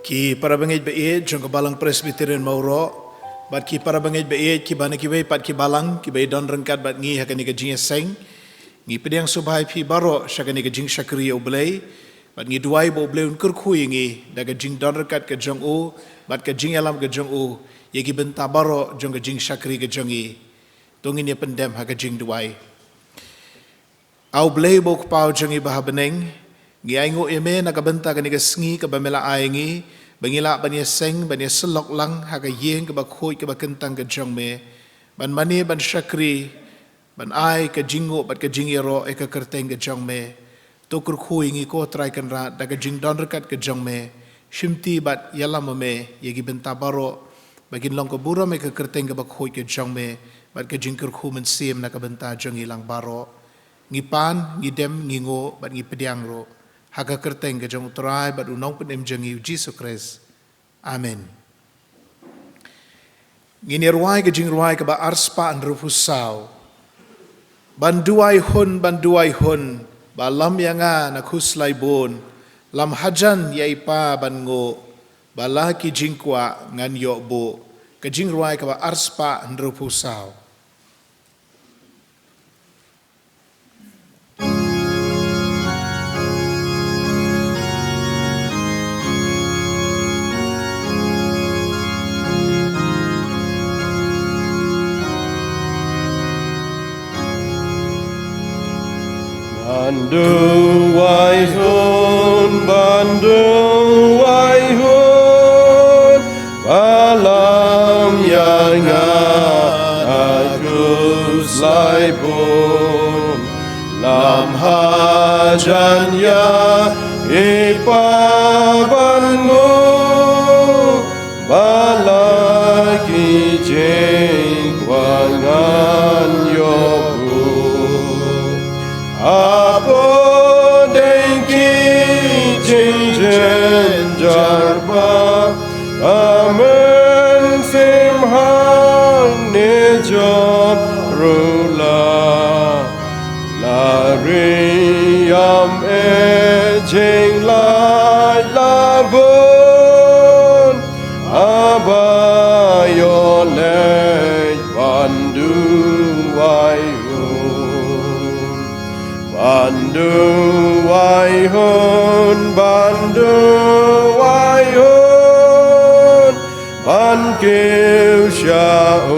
Ki parabangeit bait jong Balang Presbyterian Mawroh, bat ki parabangeit bait ki bana kiwei pat ki balang ki bay don rengkat bat ngi hakani ka Jingiaseng ngi pediang subhai pi baroh syakani ka Jingduwai U Blei bat ngi duai bo Blei un kyrkhu ngi daga jing don rengkat ka jong u bat ka jing alam ka jong u yegi benta baroh jong ka Jingduwai ka jongi tongin ya pendem ha ka Jingduwai au Blei bo pau jongi bah beneng ngi aingo eme na ka benta ka ni ka sngi ka bamela ai ngi bangila bania seng bania selok lang haga yeng ke bakhoi ke bakentang ke jong me ban mani ban syakri ban ai ke jingo bat ke jingiro e ke kerteng ke jong me to kyrkhu ngi ko trai kan ra daga jing don rekat ke jong me shimti bat yalam me yegi benta baro bagin long ke bura me ke kerteng ke bakhoi ke jong me bat ke jing kyrkhu men siem na ka benta jong ilang baro ngi pan ngi dem ngi ngo bat ngi pediang ro haga kerteng ke jong utrai bat Nongkren I Jingiaseng Jesus Christ. Amen. Ngini ruai ke Jingduwai ke ba arspa an rufusau. Banduai hun ba lam yanga na kuslai bon. Lam hajan yai pa ban ngo ba la ki jingkwa ngan yo bo. Ke Jingduwai ke ba arspa an rufusau. Banduai hun, balam yanga agus laibun, lam hajan ya ipabangu, balaki jengwangan yobu. Apo dengki jinjen jarba amen simhan nejob rula lariam ejeng lai labun abayolej banduai Banduai hun, ban kiu syau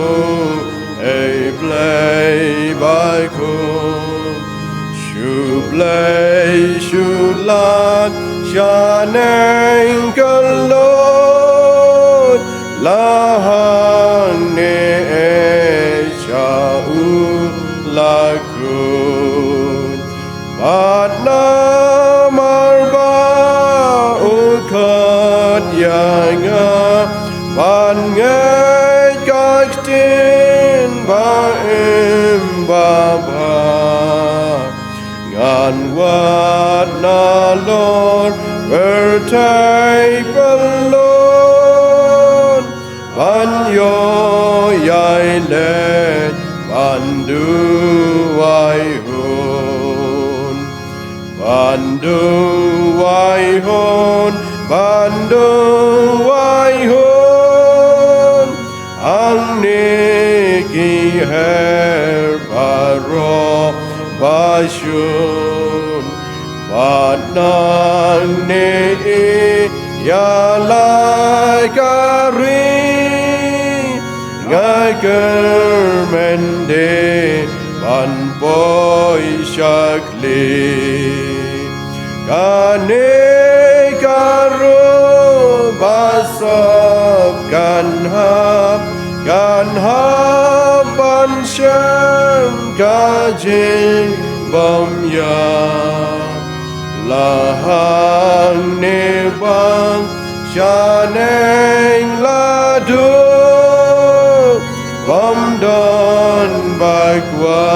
I Blei bai kun, U Blei syulat syaneng kelut, lahang ne syau lakun. Batna marba ukot yanga ban ngai kaktin ba baba ngan wat na lor bertai pelon ban yo yai let banduai Banduai hun, ang niki her baroh basyun, batnang ni yalai kari, ngaker mende ban boy syakli. Kane karu basab kan hab ban syam kajing bam ya lahang ne bang syaneng ladu bam don bagwa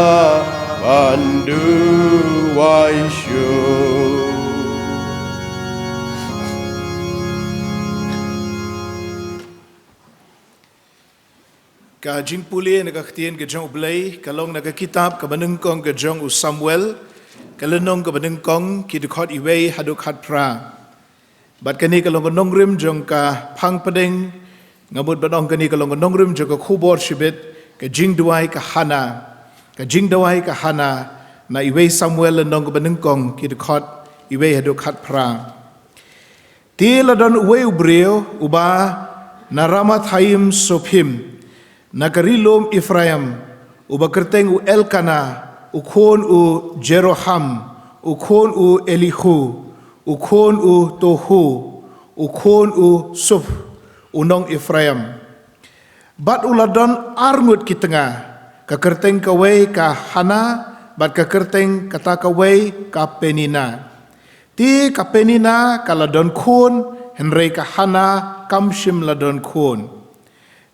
banduai syur. Ka jing puli na kaktian ke jong U Blei, kalong na kitab ka banengkong ke jong U Samuel, kalenong ka banengkong ki khot iwei haduk hat pra. Bat kani kalong nongrim jong ka phang padeng ngamut badong kani kalong nongrim jong ka khubor shibit ka Jingduwai ka hana ka Jingduwai ka hana na iwei Samuel nong ka benengkong ki khot iwei hadu khat pra ti ladon uwei ubreo uba na Ramathaim sophim na karilom Ephraim uba kerteng u Elkana ukhon u Jeroham ukhon u Elihu ukhon u Tohu ukhon u Suf unong Ephraim bat uladon arngut ki tengah ka kerteng kawei ka Hana bat ka kerteng kata kawei ka Penina ti ka Penina kaladon khun henrei ka Hana kamshim ladon khun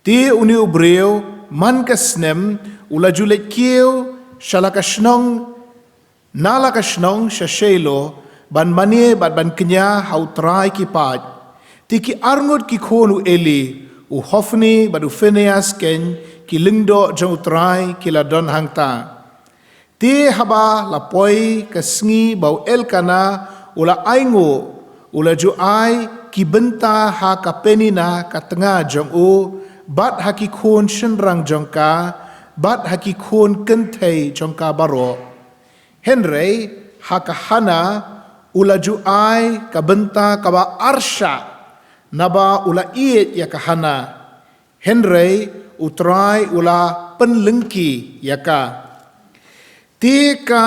ti uni ubreu man ka snem ulajulet kieu shalakashnong nalakashnong shashelo ban manie bat ban kenya hau trai ki pat tiki arngut ki khonu Eli u Hofni bat u Phineas ken ki lingdo jong trai ki ladon hangta ti haba lapoi ka sngi bau Elkana ula aingo ula ju ai ki benta ha ka Penina ka tengah jong u bat ha ki khon shenrang jong ka bat ha ki khon kentei jong ka baroh henrei ha ka Hana ula ju ai ka benta ka ba arsha naba ula iet ya ka Hana henrei utrai ula penlengki ya ka ti ka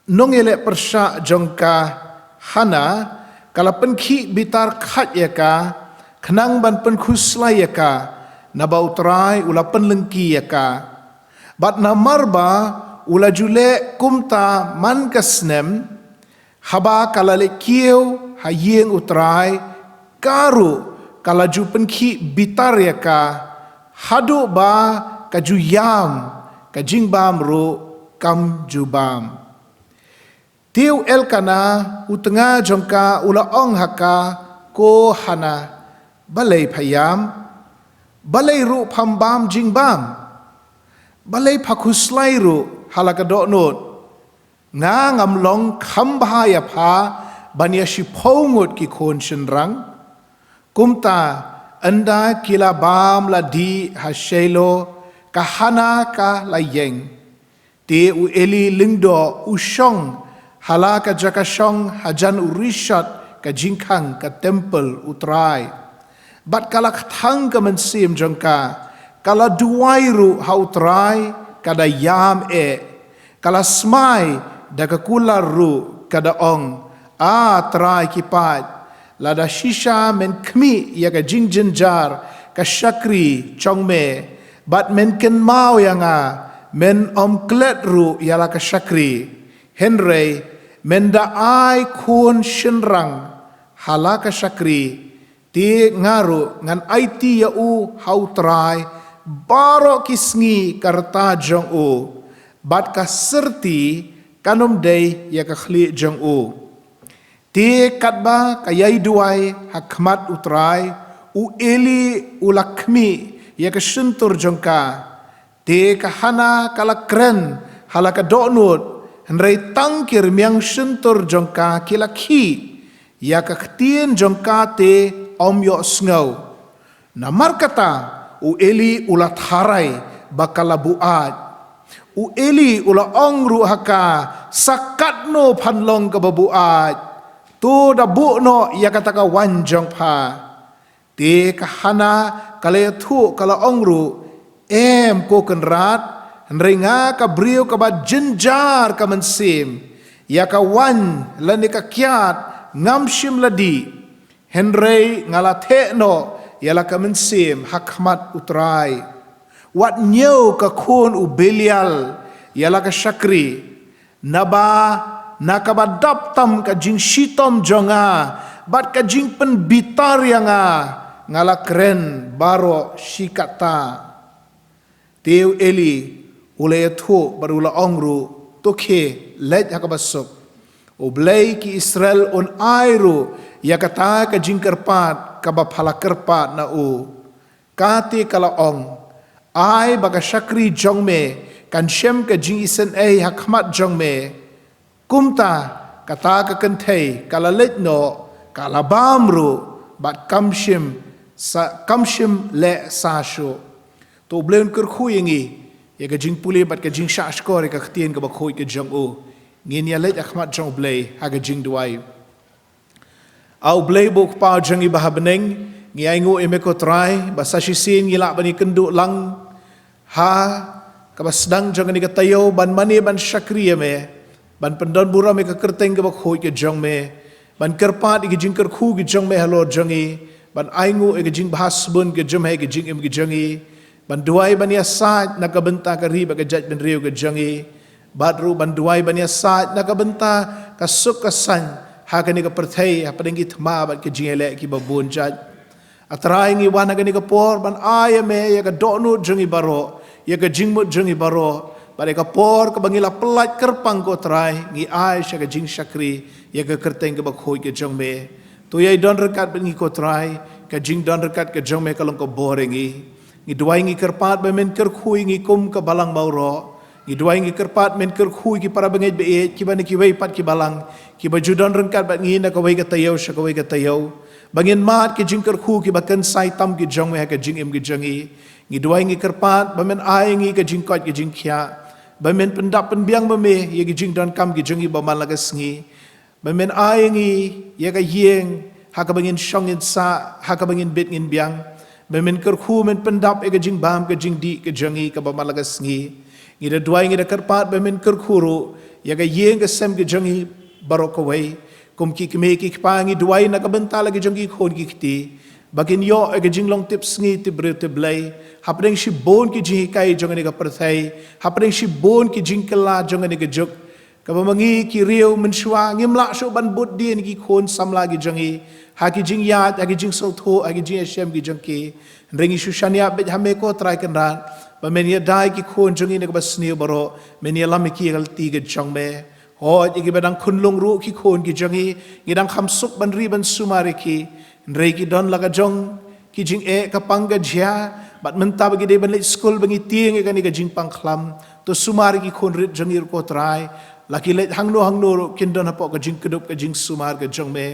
nongele persha jongka Hana kala penki bitar khat ya ka khnang ban penkhusla ya ka naba utrai ula penlengki ya ka bat na marba ula jule kumta man kasnem haba kala le kieu hayeng utrai karu kala ju penki bitar ya ka hadu ba kaju yam kajingbam ru kam jubam tiu Elkana utenga jongka ula ong haka ko Hana balai phayam balai ru phambam jingbam balai phakuslai ru halakadonot nga ngamlong khambhaya pha bania shiphoungut ki khon shenrang kumta anda kila bam la di hashelo kahana ka layeng te u Eli lingdo ushong halaka jakashong hajan urishat ka jingkhang ka temple utrai bat kala thang ka mensim jongka kala duwairu hautrai kada yam kala smai daga kularu kada ong trai kipat lada shisha men kmi ya ka jingjenjar ka shakri chongme bat men ken mau yanga men klet ru yala ka shakri henrei men da ai kun shenrang halaka shakri ti ngaru ngan IT ya u hautrai baroh kisngi karta jong u bat ka serti kanom day ya ka khli jong u ti katba ka Jingduwai hakmat utrai u Eli ulakmi ya ka shuntur jongka ti ka Hana kala kren halaka donut henrei tangkir miang shuntur jongka kila ki ya ka ktien jongka te yo sngau namar kata u Eli ulat harai bakala buat u Eli ula ongru haka sakatno phanlong ka babuat tu da buno ya kata ka wanjong pha te ka Hana kale thu kala ongru ko kenrat ringa ka brio ka ba jenjar ka mensim ya ka wan lani ka kiat ngamshim ladi henrei ngala theno yala ka mensim hakmat utrai wat nyeu ka khun u Belial yala ka shakri naba nakabadap tam ka jing shitom jonga bat ka jing pen bitar yanga ngala kren baroh shikata teu Eli ulay thu barula ongru tokhe let hakabasok U Blei ki Israel on airu yakata ka jingkerpat ka baphala kerpat na u kati kala ong ai baga shakri jongme kan shem ka Jingiaseng hakmat jongme kumta kata ka kentei kala letno kalabam ro bat kamshim le sa sho to blen kyrkhu yangi ya ka jing puli bat ka jing sha skor ka ktien ka ba khoi ka jong o ngin ya le akhmat jong blei ha ka jingduwai au blei bok pa jangi bahabneng ngi ai ngo emeko trai basa shisin ngila bani kendu lang ha kabasdang jong ni katayo ban mani ban shakriya me ban pendon bura me ka kerteng ka khoi ka jong me ban kerpat ki jing kyrkhu ki jong me halo jongi ban ai ngo e ka jing bahas bun ka jom he ka jing em ki jongi ban duai ban ya sa na ka benta ka ri ba ka jaj ben riu ka jongi badru ban duai ban ya sa na ka benta ka suk ka san ha ka ni ka perthai ha padeng ki thma ba ki jing ele ki ba bun jaj atrai ngi wana ka ni ka por ban ai me ya ka donu jongi baroh ya ka jing mo jongi baroh ba ka por ka bangila pelat kerpang ko trai ngi ai sha ka jing shakri ya ka kerteng ka ba khoi ka jong me to ya don rekat ngi ko trai ka jing don rekat ka jong me ka long ko boring ngi duai ngi kerpat ba men kyrkhu ngi kum ka Balang Mawroh ngi duai ngi kerpat men kyrkhu ki parabangeit be ki ba ni kiwei pat ki balang ki ba judon rekat ba ngi na ka wei ka tayo sha ka wei ka tayo bangin mat ki jing kyrkhu ki ba kan sai tam ki jong me ka jing em ki jongi ngi duai ngi kerpat ba men ai ngi ka jing kot ki jing khia ba men pendap penbiang ba me ye ki jing don kam ki jongi ba malaga sngi ba men ai ngi ye ka yeng ha ka bangin shongin sa ha ka bangin bit ngin biang ba men kyrkhu men pendap e ka jing bam ka jing di ka jongi ka ba malaga sngi ngi da duai ngi da kerpat ba men kyrkhu ro ye ka yeng ka sem ki jongi baroh ka wei kum ki kme ki pangi duai na ka benta lagi jongi khon ki kti bagin yo e ka jing long tip sngi ti bre te blei hapring shi bon ki jing kai jongani ka perthai hapring shi bon ki jing kala jongani ka juk ka bamangi ki riu menshwa ngimla sho ban bud din ki khon samla ki jongi ha ki jing ya ha ki jing so tho ha ki jing shem ki jongki ringi shushania be hame ko trai kan ran ba men ya dai ki khon jongi ne ka basni baroh men ya lam ki gal ti ga jong me ho ki badang khunlung ru ki khon ki jongi ngidang kham suk ban ri ban sumari ki rei ki don laga jong ki jing e ka pangga jia bat menta bagi de ban le school bangi tieng ka ni ka jing pang khlam to sumari ki khon rit jongir ko trai laki le hangno kin don hapo ka jing kedup ka jing sumar ka jong me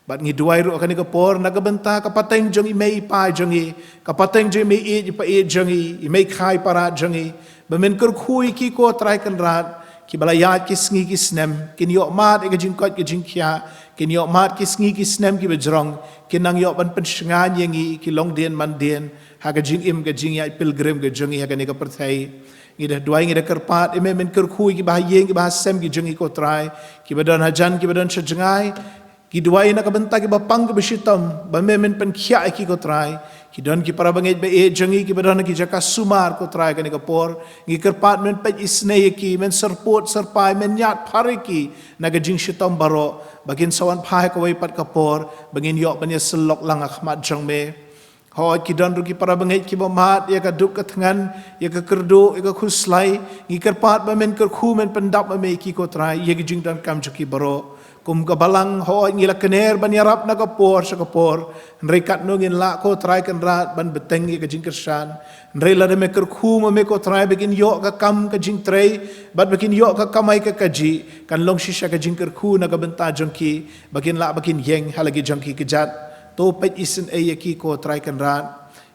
bat ngi duai ru ka ni ka por na ka benta ka pateng jong i mei pa jongi ka pateng je mei e pa e jongi i mei khai para jongi ba men kyrkhu ki ko trai kan rat ki balayat ki sngi ki snem kin yo mat e ka jing kot ki jing khia kin yo mat ki sngi ki snem ki bejrong kin nang yo ban pen shngan yengi ki long den man den ha ka jing im ka jing ya pilgrim ka jongi ha ka ni ka perthai ngi da duai ngi da kerpat e men kyrkhu ki ba yeng ki ba sem ki jongi ko trai ki badon hajan ki badon shajangai ki duai na ka benta ki ba pang ka beshitam ba men pen khia ki ko trai ki don ki parabangeit be e jongi ki badon ki jaka sumar ko trai ka ni ka por ngi kerpat men pe isne ki men serpot serpai men nyat pariki na ka jing shitam baroh bagin sawan phai ko wei pat ka por bangin yo ban ya selok lang akhmat jong me ho ki don ru ki parabangeit ki ba mat ya ka duk ka thangan ya ka kerdu ya ka khuslai ngi kerpat ba men kyrkhu men pendap ba me ki ko trai ye ki jing don kam juki baroh kum ka balang ho ngi la kener ban yarap na ka por sa ka por rekat no ngin la ko trai kan rat ban beteng ka jing kersan re la de me kyrkhu ma me ko trai begin yo ka kam ka jing trai bat begin yo ka kamai ka kaji kan long shisha ka jing kyrkhu na ka benta jongki begin la begin yeng halagi jongki kejat to pet isen e ki ko trai kan rat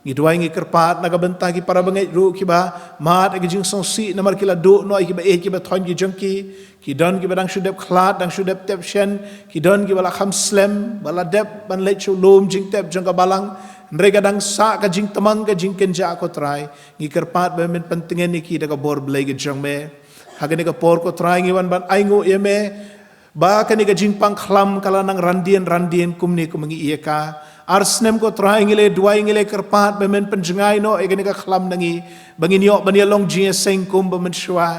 ngi duai ngi kerpat na ka benta ki parabangeit ru ki ba mat ka jing song si namar ki la do no ki ba e ki ba thon ki jongki ki don ki badang shudep khlat dang shudep tep shen ki don ki bala kham slem bala dep ban le chu lom jing tep jong ka balang nrega dang sa ka jing tamang ka jing kenja ko trai ngi kerpat ba men pentingan ni ki da ka bor blai ge jong me ha ka ni ka por ko trai ngi wan ban ai ngo ye me ba ka ni ka jing pang khlam kala nang randien kumni kumangi ie ka arsnem ko trai ngile duai ngile kerpat ba men penjengai no e ka ni ka khlam nangi bangin yo ban ye long jingiaseng kum ba men shwa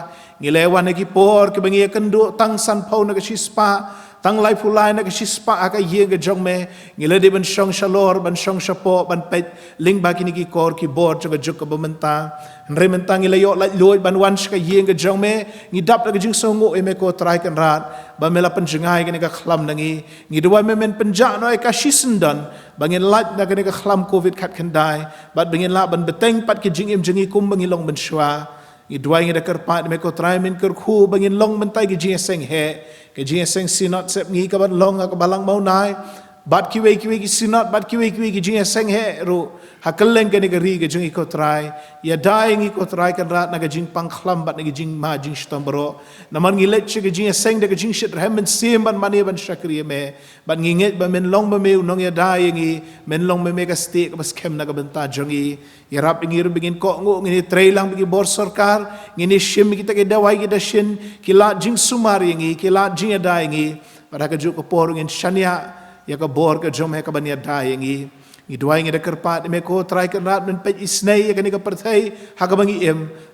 ngilewan ki por ke bangi kendo tang san pau na ki spa tang lai fulai na ki spa aka ye ga jong me ngile de ban shong shalor ban shong shapo ban pet ling ba ki ni ki kor ki bor jo ga juk ka bamenta re mentang ngile yo lai loi ban wan ska ye ga jong me ngi dap ga jing songo e me ko trai kan rat ba mela penjengai ga ni ka khlam nangi ngi dua me men penja no e ka shisendan bangin lat na ga ni ka khlam covid khat kan dai bat bangin la ban beteng pat ki jing im jengi kum bangi long ban shwa i duai ngi da kerpat me ko trai men kyrkhu bangin long mentai ki jingiaseng he ke jingiaseng sinot sep ngi ka ban long ka balang mau nai bat kiwei ki sinot bat kiwei ki jingiaseng he ro hakeleng ke negeri ke jing I Trai ya daing I Trai kan rat naga jing pangkhlam bat naga jing ma jing shtom baroh naman ngilet che ke jingiaseng de ke jing shit Lyndan Syiem ban mani ban shakri me ban nginget ba men long ba me unong ya daing I men long ba me ka sti ka bas kem naga benta jongi ya rap ngir bingin ko ngo ngini trailang bigi bor sarkar ngini shim kita ke dawai kita shin kila jing sumar yangi kila jing ya daing I pada ka juk ko por ngin shania ya ka bor ka jom he ka ban ya daing I duai ngi de kerpat me ko trai kan rat men pej isnei ya ka perthai ha ka bangi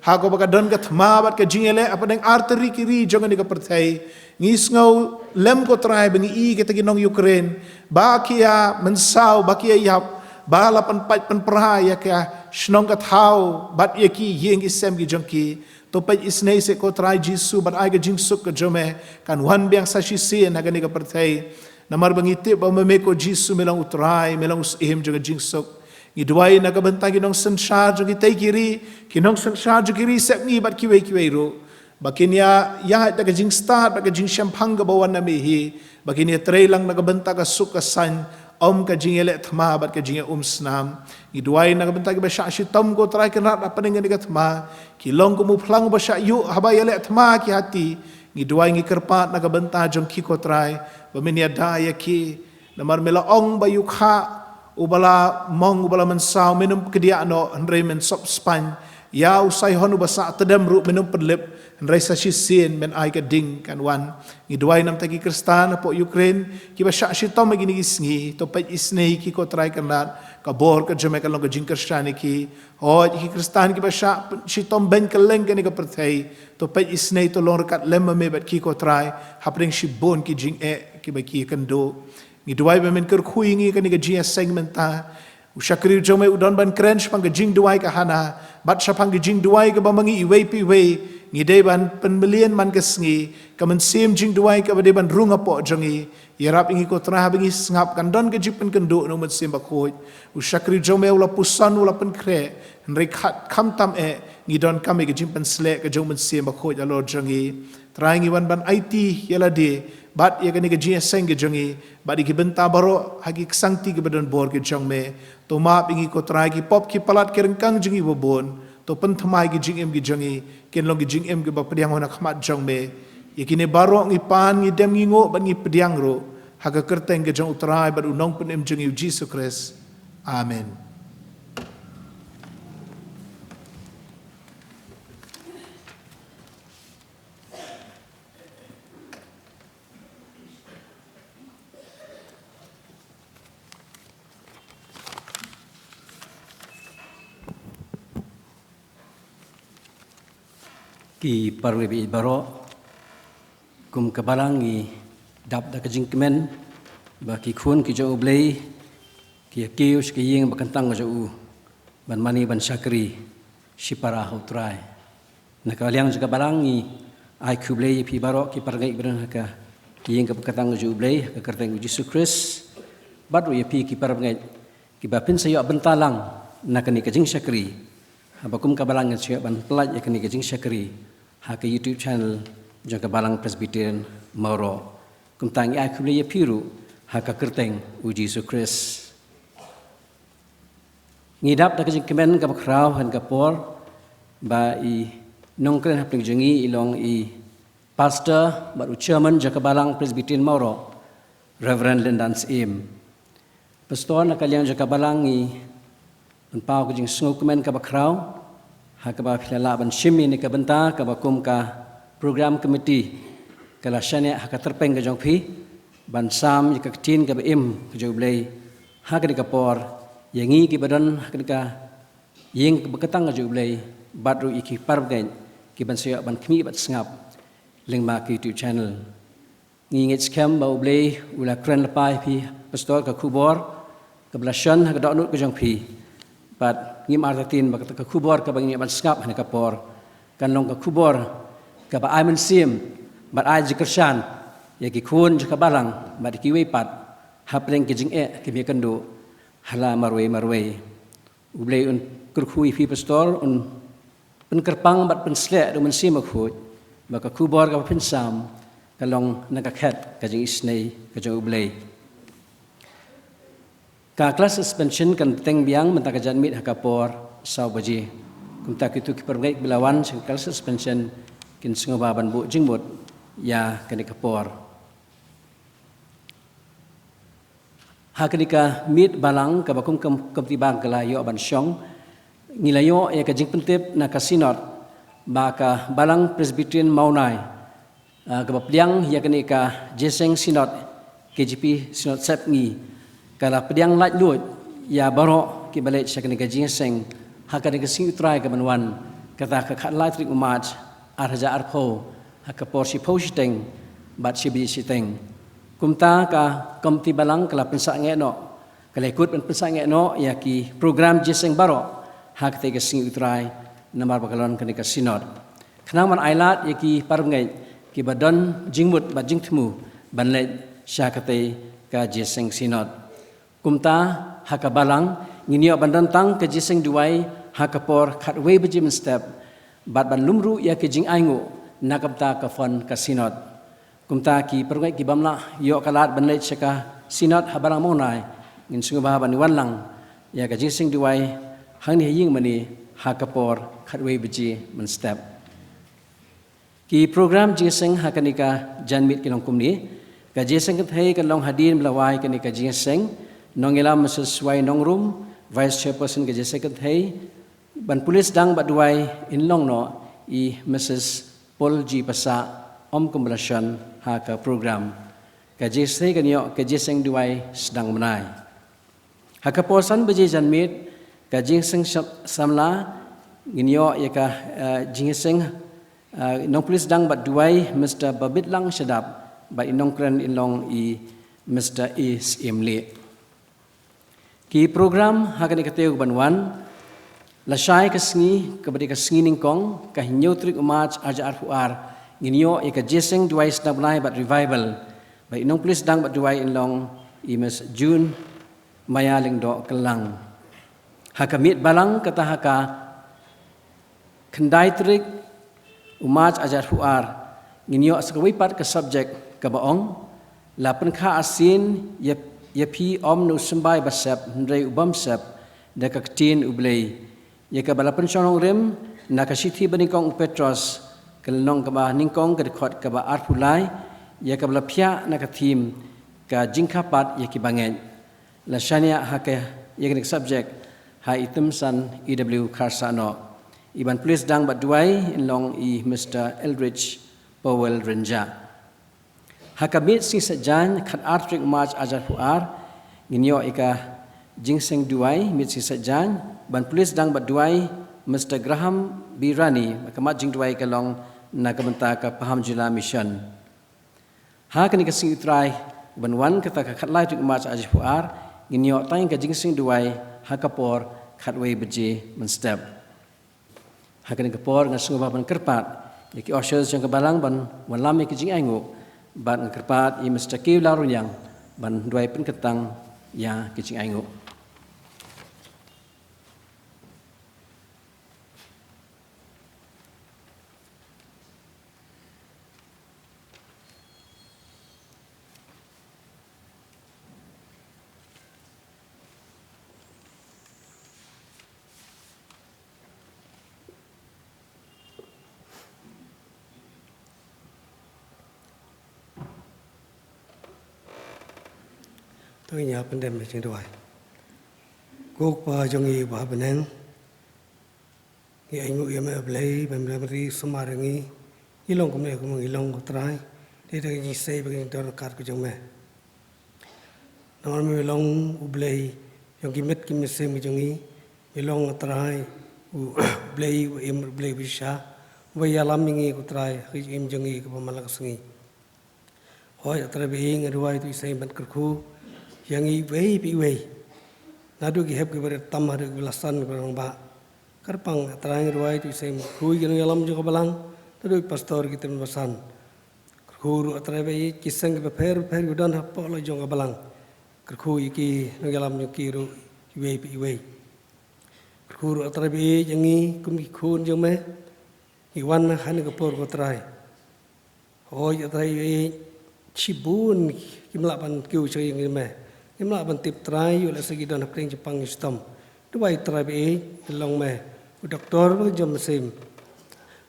ha ko ba ka don ka thma bat ka jingele apa deng arteri kiri jong ni ka perthai ngi ngau lem ko trai bangi I kita ki nong Ukraine ba kia mensau ba kia yap ba la pan paj pan pra ya ka shnong ka thau bat ye ki yeng isem ki jong ki to pej isnei se ko trai jisu bat ai ka jing sup ka jome kan wan biang sa shi sin ha ka ni ka perthai namar bangiti ba memeko jisu melang utrai melang usihim juga jingsok Jingduwai naga bentang kinong sensar juga tai kiri kinong sensar juga kiri sep ni bat kiwei ro bakin ya daga jing start daga jing shampang ga bawan na mehi bakin ya trailang naga bentang ka suk ka san ka jingele thma bat ka jing snam Jingduwai naga bentang ba sha shi tom ko trai kan rat apa dengan ga thma kilong ko mu phlang ba sha yu haba yele thma ki hati Jingduwai ngi kerpat naga bentang jong ki ko trai Baminia daya ki namar mela ong bayu kha ubala mong ubala mensau minum kedia no henry men sop span ya usai honu basa tedam ru minum pedlep henry sa sin men ai ka ding kan wan Jingduwai nam tagi kristan po Ukraine ki ba sha shi tom gini gisngi to pej isnei ki ko trai kanat ka bor ka jome ka long ka jing kristani ki ho ki kristan ki ba sha shi tom ben ka leng ka ni ka perthai to pej isnei to long kat lem me bat ki ko trai hapring shi bon ki jing ki ba ki kando Jingduwai ba men kyrkhu ngi ka ni ka Jingiaseng menta ushakri jome udon ban krench pang ka Jingduwai ka hana bat sha pang ka Jingduwai ka ba mangi iwei pi wei ngi de ban penmelian man ka sngi ka men sim Jingduwai ka ba de ban runga po jongi yarap ingi ko tra bingi ngap kan don ka jipen kendo no men sim ba khoi ushakri jome ula pusan ula pen kre nri khat kham tam ngi don kam ka jipen sle ka jong men sim ba khoi alo jongi trai ngi ban IT yala de bat ya kani ka Jingiaseng ke jongi bat ki benta baroh hagi ksangti ke badan bor ke jong me to ma pingi ko trai ki pop ki palat ke rengkang jongi bobon to pen thamai ki jingem ki jongi ken long ki jingem ke ba pediang hona khmat jong me yakine baroh ngi pan ngi dem ngi ngo ban ngi pediang ro haga kerteng ke jong utrai bat unong pen em jongi Jesus Christ amen. Ki parwebe baroh kum kabalangi dap da kajing kemen ba ki khun ki U Blei ki kius ki yeng bakantang u ban mani ban sakri sipara U Trai nakaliang juga balangi I Blei pi baroh ki pargai beran ka ki yeng ka bakantang U Blei ka kerteng Jesus Christ badu ye pi ki pargai ki ba pin sayo bentalang nakani kajing sakri abakum kabalang siap ban pelaj yakni kajing sakri ha ke YouTube channel jangka Balang Presbyterian Mawroh kum tangi I Blei piru ha ka kerteng u Jesus Christ ngidap da kajing kemen ka bakrau han ka por ba I Nongkren hapling jengi ilong I pastor baru chairman jangka Balang Presbyterian Mawroh Reverend Lyndan Syiem pastor nakaliang jangka Balang I pau kajing sngau kemen ka bakrau ha ka ba philala ban shimi ni ka benta ka ba kum ka program committee kala shane ha ka terpeng ka jong phi ban sam ka tin ka ba im ka U Blei ha ka ni ka por yangi ki badan ha ka ni ka yeng ka bakatang ka U Blei badru iki pargen ki ban sia ban khmi bat sngap leng ma ki YouTube channel ngi ngit scam ba U Blei ula kren la pai phi pastor ka khubor ka blashan ha ka dot ka jong phi but ngim artatin ba ka khubor ka bangi ban skap hane ka por kan long ka khubor ka ba Lyndan Syiem bat ai jikershan ya ki khun ka balang ba ki wei pat hapleng ki jing ki me kando hala marwe U Blei un kyrkhu fi pastor un pen kerpang bat pen sle do men sim khut ba ka khubor ka pin sam ka long na ka khat ka jing isnei ka jong U Blei Ka kelas suspension kan teng biang mentaka janmit hakapor sau baji. Kumta kitu ki parabangeit bilawan sing kelas suspension kin sngewbha ban bu jingbut ya kanikapor. Hakanika mit balang ka bakum kamtibang kala yo ban syong ngilayo ya ka jing pentip na kasinot ba ka Balang Presbyterian Mawroh ka bapliang ya kanika Jingiaseng Sinot KGP Sinot Sepngi kala pediang laj lut ya baroh ki balik sya kanika Jingiaseng hakanika Sngi U Trai ka banwan kata ka khat lai trik umat arhaja arpo hakapor si posting bat si bi siteng kumta ka komti balang kala pensak ngeno kala ikut pensak ngeno ya ki program Jingiaseng baroh hak te ka Sngi U Trai namar bakalon kanika sinod khnang man ailat ya ki parabangeit ki badon jingbut ba jingthmu banle sya kate ka Jingiaseng sinod kumta haka balang nginio bandantang ka Jingduwai hakapor khatwei bejim step bat ban lumru ya ke jing aingu nakamta ka fon ka sinod kumta ki parabangeit ki bamla yo kalat banle syaka sinod habalang monai ngin sngewbha ban wanlang ya ka Jingduwai hang ni ying mani hakapor khatwei beji men step ki program Jingiaseng hakanika janmit kinong kumni ka Jingiaseng kathai kan long hadin melawai kanika Jingiaseng nongilam sesuai nongrum vice chairperson ka Jingiaseng kathai ban pulis dang baduai inlong no I Mrs Paul G Pasa om kumbalasyon haka program ka Jingiaseng kanyo ka Jingiaseng duai sedang menai hakaposan beji janmit ka Jingiaseng samla nginyo ya ka Jingiaseng nong pulis dang bat duai Mr Babitlang Shadap ba Nongkren I Mr Lyndan Syiem ki program hakan ikateu banwan lasai ka sngi ka badi ka sngi ningkong ka hinyo trik umat aja arfuar nginyo ya ka Jingiaseng duai sedang benai bat revival ba nong pulis dang bat duai inlong I Miss June Maya Lingdo Kelang hakamit balang kata haka kendai trik umat ajar huar nginyo sakawipat ke subjek ke baong lapan kha asin yapi om nu sembai basep ndrei ubam sep da ka tin U Blei ya ka balapan chonong rem na ka sithi banikong Petros kelnong ka ba ningkong ka khot ka ba arpulai ya ka balapya na ka thim ka jingkhapat ya ki bangen la shania haka ya ka subjek ha itumsan EW Karsano Iban pulis dang bat duai inlong I Mr Eldridge Powell Renja hakamit si sajan khat artrik march ajar huar nginyo ika Jingiaseng duai mit si sajan ban pulis dang bat duai Mr Graham Birani kamat Jingduwai kalong na kamenta ka paham jula mission hakani ka Sngi U Trai ban wan kata ka khat lai trik march ajar huar nginyo tang ka Jingiaseng duai hakapor khatwei beji men step hakan kapor ngan sngewbha ban kerpat iki ushers jang kebalang ban walam iki jing aingu ban kerpat I Mr Kiw larunyang ban duai pen ketang ya ki jing aingu tôi nhớ vấn đề mình Jingduwai quốc bà trong ý bà bên anh cái anh ngồi em ở Blei bên bên đi Somar ngi ilong cũng này cũng ilong U Trai để cái gì xây bên cái đó cắt cái trong mẹ nó mình ilong U Blei trong cái mét xây mình trong ý ilong U Trai U Blei em U Blei bisa vậy alam ngi U Trai cái em trong ý cái Balang Sngi hỏi U Trai bị nghe đuôi tôi xây bên kyrkhu yang I wei pi wei nadu ki heb ki ber tam har ki lasan ki rong ba karpang atrang ruai tu sem hui ki ngalam jo balang nadu pastor ki tem basan khuru atra wei ki sang ki pher udan ha po lo jo balang khuru ki ngalam jo ki ru ki wei pi wei khuru atra wei yangi kum ki khun jo me ki wan han ki por ko trai hoi atra wei chibun ki mlapan kiu chơi yang me imla bantip trai yu la segi don hapring Jepang istom duai trai be long me doktor ba jom sim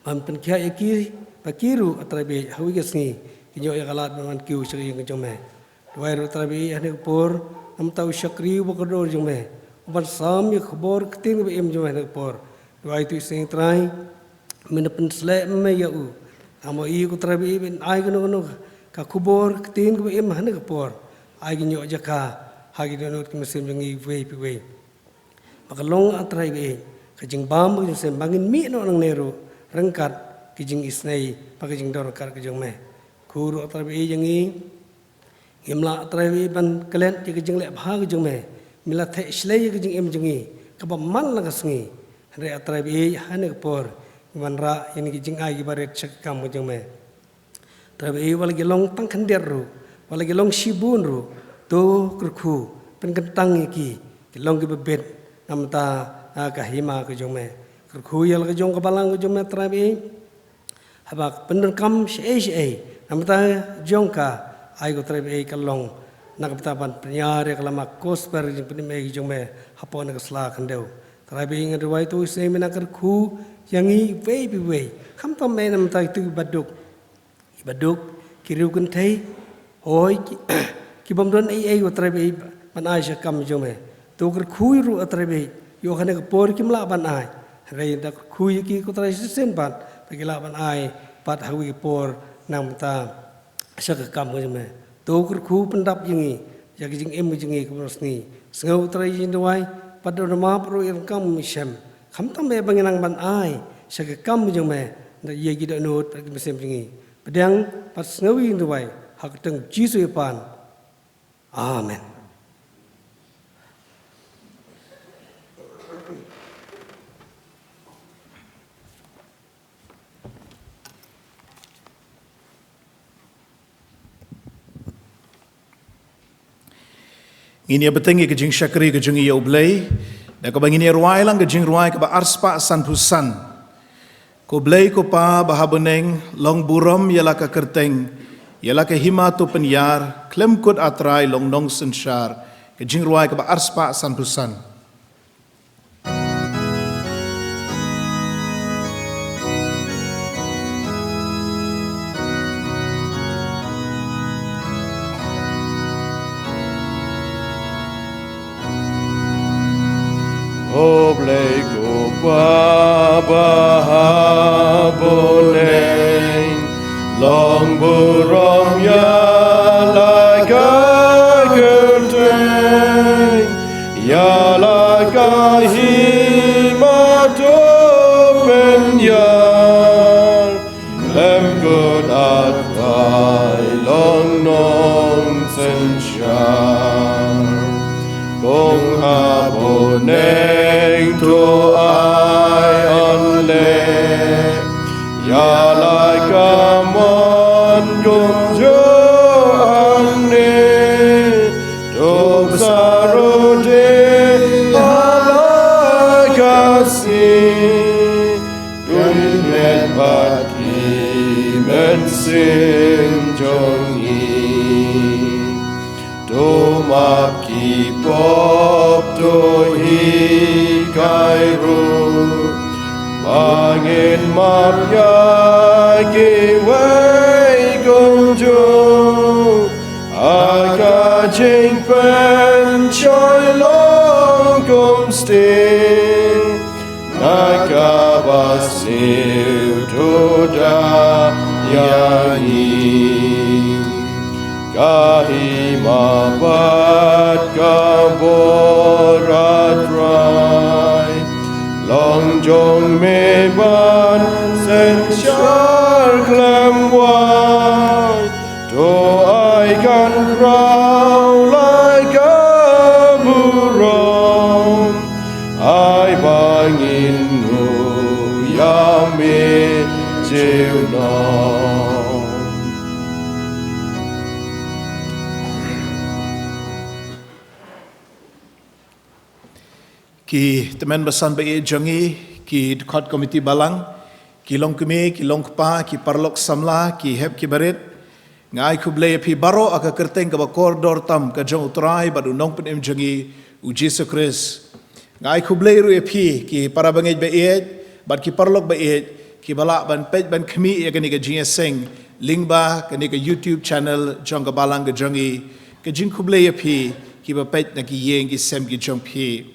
man pen kya iki pakiru trai be hawi gesni kinyo ya galat man kiu segi yang jom me duai ro trai be ane por am tau syakri ba kodor jom me ban sam ya khobor kting be em jom ane por duai tu sing trai men pen sle me ya u amo I ko trai be ben ai kono ka khobor kting be em ane por ai ginyo jaka hagi donot kemesim jangi wei piwei makalong atrai be kajing bam ke sem bangin mi no nang neru rengkat kijing isnei pakijing dor kar kijing me kuru atrai be jangi imla atrai be ban kalen kijing le bha kijing me mila the slei kijing em jangi kaba man la kasngi re atrai be hane por man ra ini kijing ai baret chek kam kijing me atrai wal gelong tang khandir ru wala gelong shibun ru to kyrkhu pen kentang iki gelong ki bebet namta kahima ke jong me kyrkhu yal ke jong ke balang ke jong me trabi habak penerkam she namta jong ka ai ko trabi kalong nak petapan penyare kalama kosper jing pen me jong me hapon ke sla kandeu trabi ngadwai tu se mena kyrkhu yangi wei bi wei kham tam me namta tu baduk kiru kun thei hoi ki bamron ai ko trabe ban ai sha kam jome to kyrkhu ru atrabe yo khane ko por kim la ban ai re da kyrkhu ki ko tra sen ban pagila ban ai pat hawi por nam ta sha kam jome to kyrkhu pendap jingi ya jing em jingi ko rosni sngeu tra Jingduwai pador ma pro ir kam misem kham tam be banginang ban ai sha kam jome da ye gi da not ki mesem jingi pedang pat sngeu Jingduwai hak teng jisu pan amen. Ini betengi ke jing syakri ke jing U Blei dan ko bangini ruai lang ke jing ruai ke ba arspa san pusan ko Blei ko pa bahabeneng long buram yala ka kerteng yala ke hima tu penyar klem kut atrai long nong sensyar ke jing ruai ke ba arspa san pusan U Blei ko pa bahaboleng long burong ya like a curtain ya like a himato penyar lem good at long nong sensyar kong aboneng to I onle ya like a mon gong jo anne to saro de alakasi dun met bati men sin jongi to map ki pop to hi kairu Angin marya kiwei gongjo Aka jing pen choy long gom sting Naka basiu toda yangi Kahima bat kaborat rai Long jong me ban sen shar clam wai to I can crow like a burong I bangin nu yami chiu no ki teman besan bae jangi ki khot komiti balang ki long keme ki long pa ki parlok samla ki heb ki baret ngai ku blei pi baroh aka kerteng ka ba koridor tam ka jong U Trai ba du Nongkren I U Jesus Christ ngai ku blei ru pi ki parabangeit ba bat ki parlok ba ki balak ban pej ban khmi ya kani ka Jingiaseng lingba kani ka YouTube channel jong ka balang ka jongi ka jing ku blei pi ki ba pej na ki yeng ki sem ki jong pi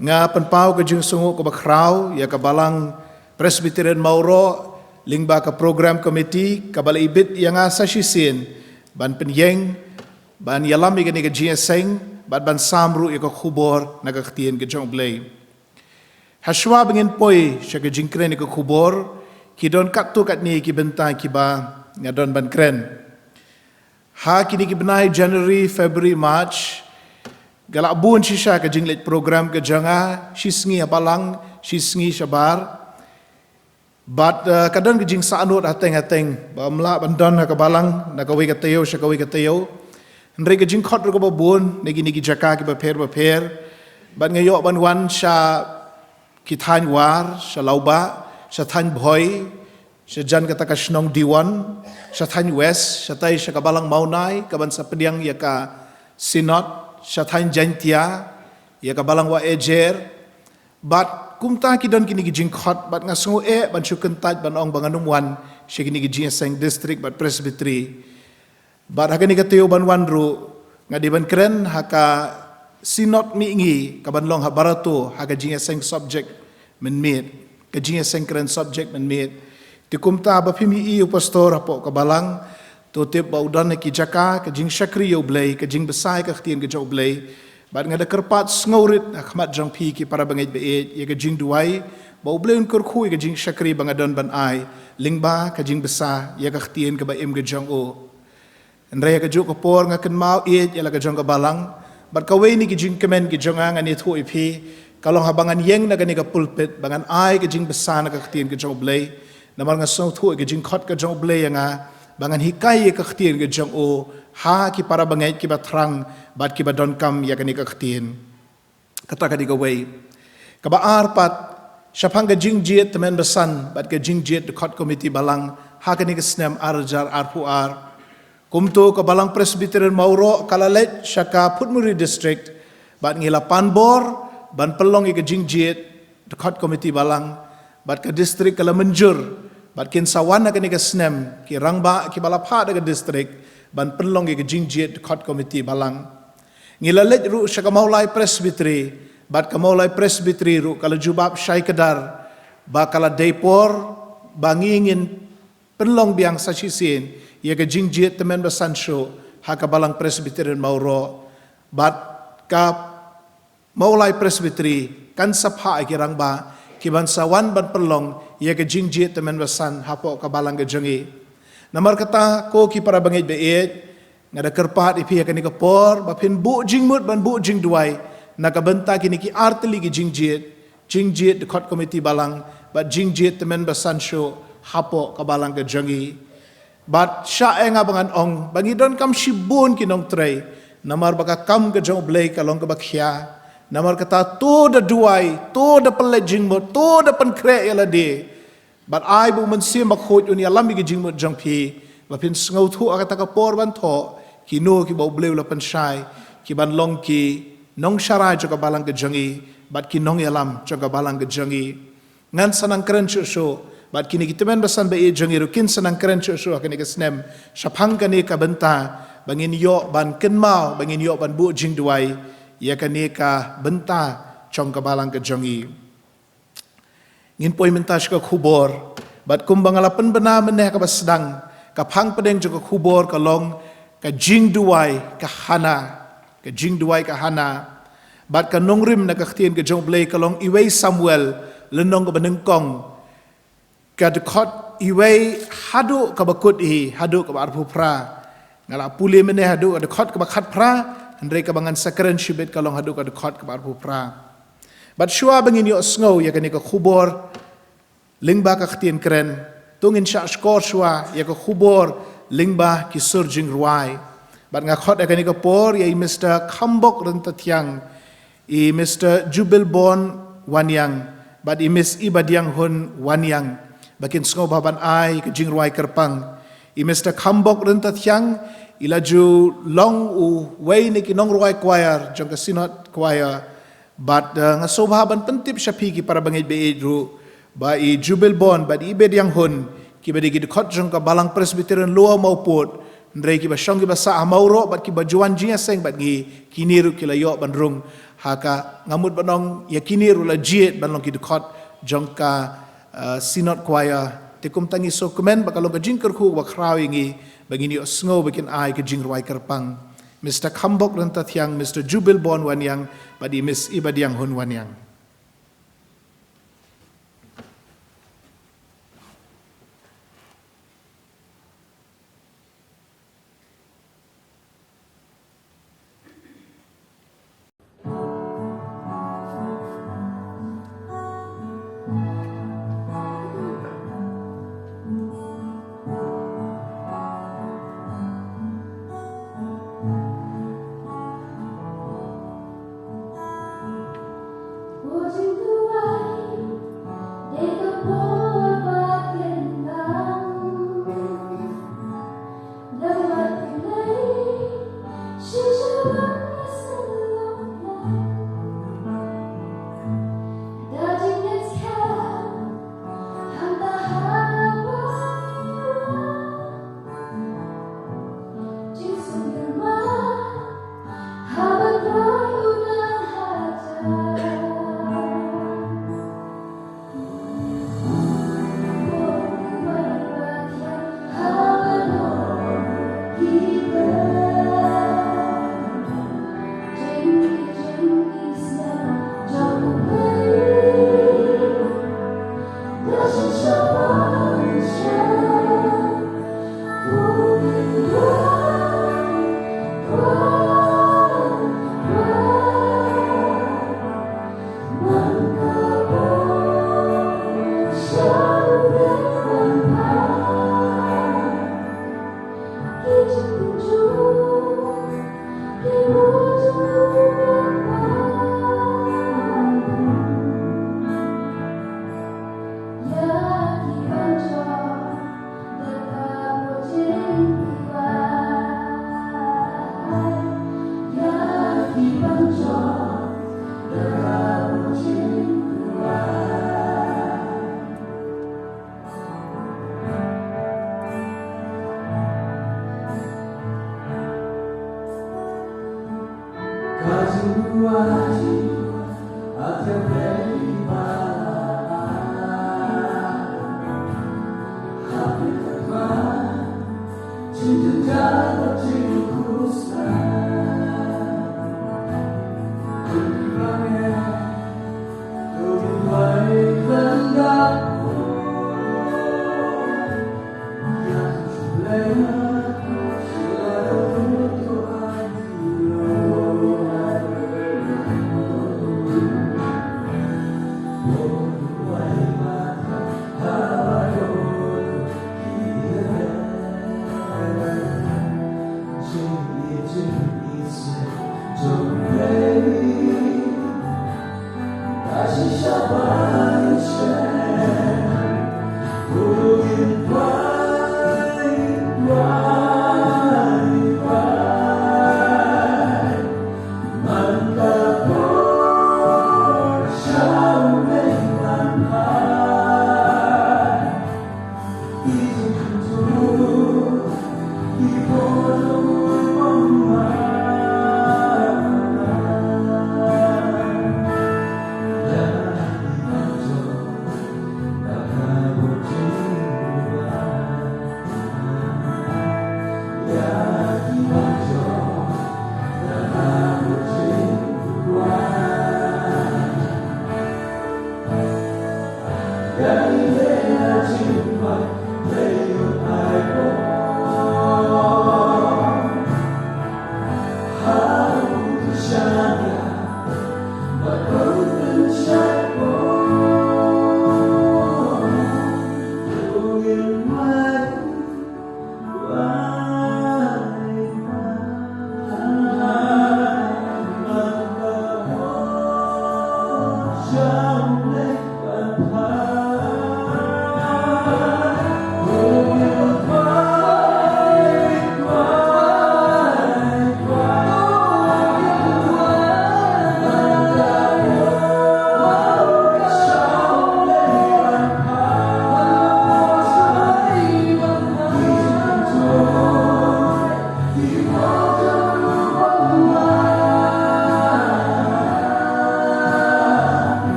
nga panpau ka jing sungu ka ba krau ya ka Balang Presbyterian Mawroh lingba ka program committee ka bala ibit yang asa sisin ban penyeng ban yalami kani ka Jingiaseng ban samru ya ka khubor na ka ktien ka jong Blei haswa bengin poi sya ka jingkren ka khubor ki don kat tu kat ni ki bentai ki ba ngadon ban kren ha kini ki benai January February March galak bun shisha ka jinglet program ka janga shisngi balang shisngi shabar but kadon ka jing saanut ateng ba mla bandon ka balang na ka wi ka tayo sya ka wi ka tayo ndre ka jing khot ro ka bun negi jaka ki ba pher ban ngayo ban wan sya ki than war sya lauba sya than bhoi sya jan kata ka snong diwan sya than west sya tai sya ka balang maunai ka ban sa pediang ya ka sinot sya than jantia ya ka balang wa ejer but kumta ki don kini ki jing khot bat nga sungu ban chu kentaj ban ong banganum wan sya kini ki Jingiaseng district bat presbytery bat hakani ka teo ban wan ru nga di ban kren haka sinot mi ngi ka ban long ha barato haka Jingiaseng subject men mit ka Jingiaseng kren subject men mit ti kumta ba phimi I pastor apo ka balang to tip ba udan ki jaka ka jing shakri U Blei ka jing besai ka ktien ka U Blei bat nga da kerpat sngorit khmat jong pi ki parabangeit be ya ka Jingduwai ba U Blei un kyrkhu ka jing shakri bangadon ban ai lingba ka jing besa ya ka ktien ka ba im ka jong o ndre ka ju ka por nga ken mau ya la ka jong ka balang bat ka we ni ki jing kemen ki jonga nga ni thu ipi kalong habangan yeng na gani ka pulpit bangan ai ka jing besa na ka ktien ka U Blei namar nga so thu ka jing khot ka U Blei nga bangan hikai ka ktien ka jong o ha ki parabangeit ki batrang bat ki badon kam ya kani ka ktien kata ka di ka we ka ba arpat syapang ka jingjiet temen besan bat ka jingjiet khot committee balang ha kani ka snem arjar arpuar kumto ka Balang Presbyterian Mawroh kalalet syaka Putmuri district bat ngila panbor ban pelong ka jingjiet khot committee balang bat ka district kala menjur bat kin sawan kani ka snem ki rangba ki balapha ka district ban pelong ke jingjiet khot committee balang ngilalet ru syaka maulai presbytery bat ka maulai presbytery ru kala jubab syai kedar ba kala depor bangingin pelong biang sachisin ya ke jingjiet temen basansho ha ka Balang Presbyterian Mawroh bat ka maulai presbytery kan sapha ki rangba ki ban sawan ban pelong ya ke jingjiet temen basan hapo ka balang ke jongi namar kata ko ki parabangeit be nga da kerpat ipi kani ka por ba phin bu jingmut ban bu Jingduwai na ka benta kini ki arteli ki jingjiet the khot committee balang ba jingjiet temen basan sho hapo ka balang ka jongi bat sya nga bangan ong bangidon kam shibun ki nong trai namar baka kam ka jong Blei ka long ka bakhya namar kata to da duai to da pelet jingmut to da pan kre yala de but I bu man sim ba khot uni alam gi jing mo jang phi ba phin ngau thu aka ta ka por ban tho ki no ki ba bleu la pan shai ki ban long ki nong sharai jo ka balang ka jangi bat ki nong alam jo ka balang ka jangi ngan sanang kren chu so bat kini ki temen basan ba e jangi ru kin sanang kren chu so ka ni ka snem shaphang ka ni ka benta bangin yo ban ken mau bangin yo ban bu Jingduwai ya ka ni ka benta chong ka balang ka jangi ngin poi mentas ka khubor bat kumbang alapan bena meneh ka basdang ka phang pedeng jo ka khubor ka long ka Jingduwai ka hana bat ka nongrim na ka ktien ka jong Blei ka long iwei Samuel lenong ka benengkong ka khot iwei hadu ka bakut hadu ka arpu pra ngala puli meneh hadu ka khot ka bakhat pra andre ka bangan sakren shibet ka long hadu ka khot ka arpu pra bat shua bangin yo sngo ya kani ka khubor lingba ka ktien kren tungin sha skor shua ya ka khubor lingba ki surjing ruai bat nga khot ya kani ka por ya Mr. Khambok rentatiang I Mr. Jubilbon wanyang bat I Miss Ibadiang hun wanyang bakin sngo baban ai ka jingruai kerpang I Mr. Kambok renta tiang ilaju long u wei ni ki Nongkren I choir jong ka sinot choir but ngasobha ban pentip syapi ki parabangeit be ru ba I jubil bon ba I bed yang hun ki ba di khot jong ka Balang Presbyterian Luar mauput ndrei ki ba syong ki ba sa Mawroh bat ki ba juan Jingiaseng bat gi kiniru ki la yo ban rung haka ngamut banong ya kiniru la jiet ban long ki khot jong ka sinot choir tekum tangi so komen bakalong ka kyrkhu wa kraw ingi bagini osngo bakin ai ka Jingduwai kerpang Mr. Kambok renta tiang Mr. Jubil Bon wan yang badi Miss Ibadiang hun wan yang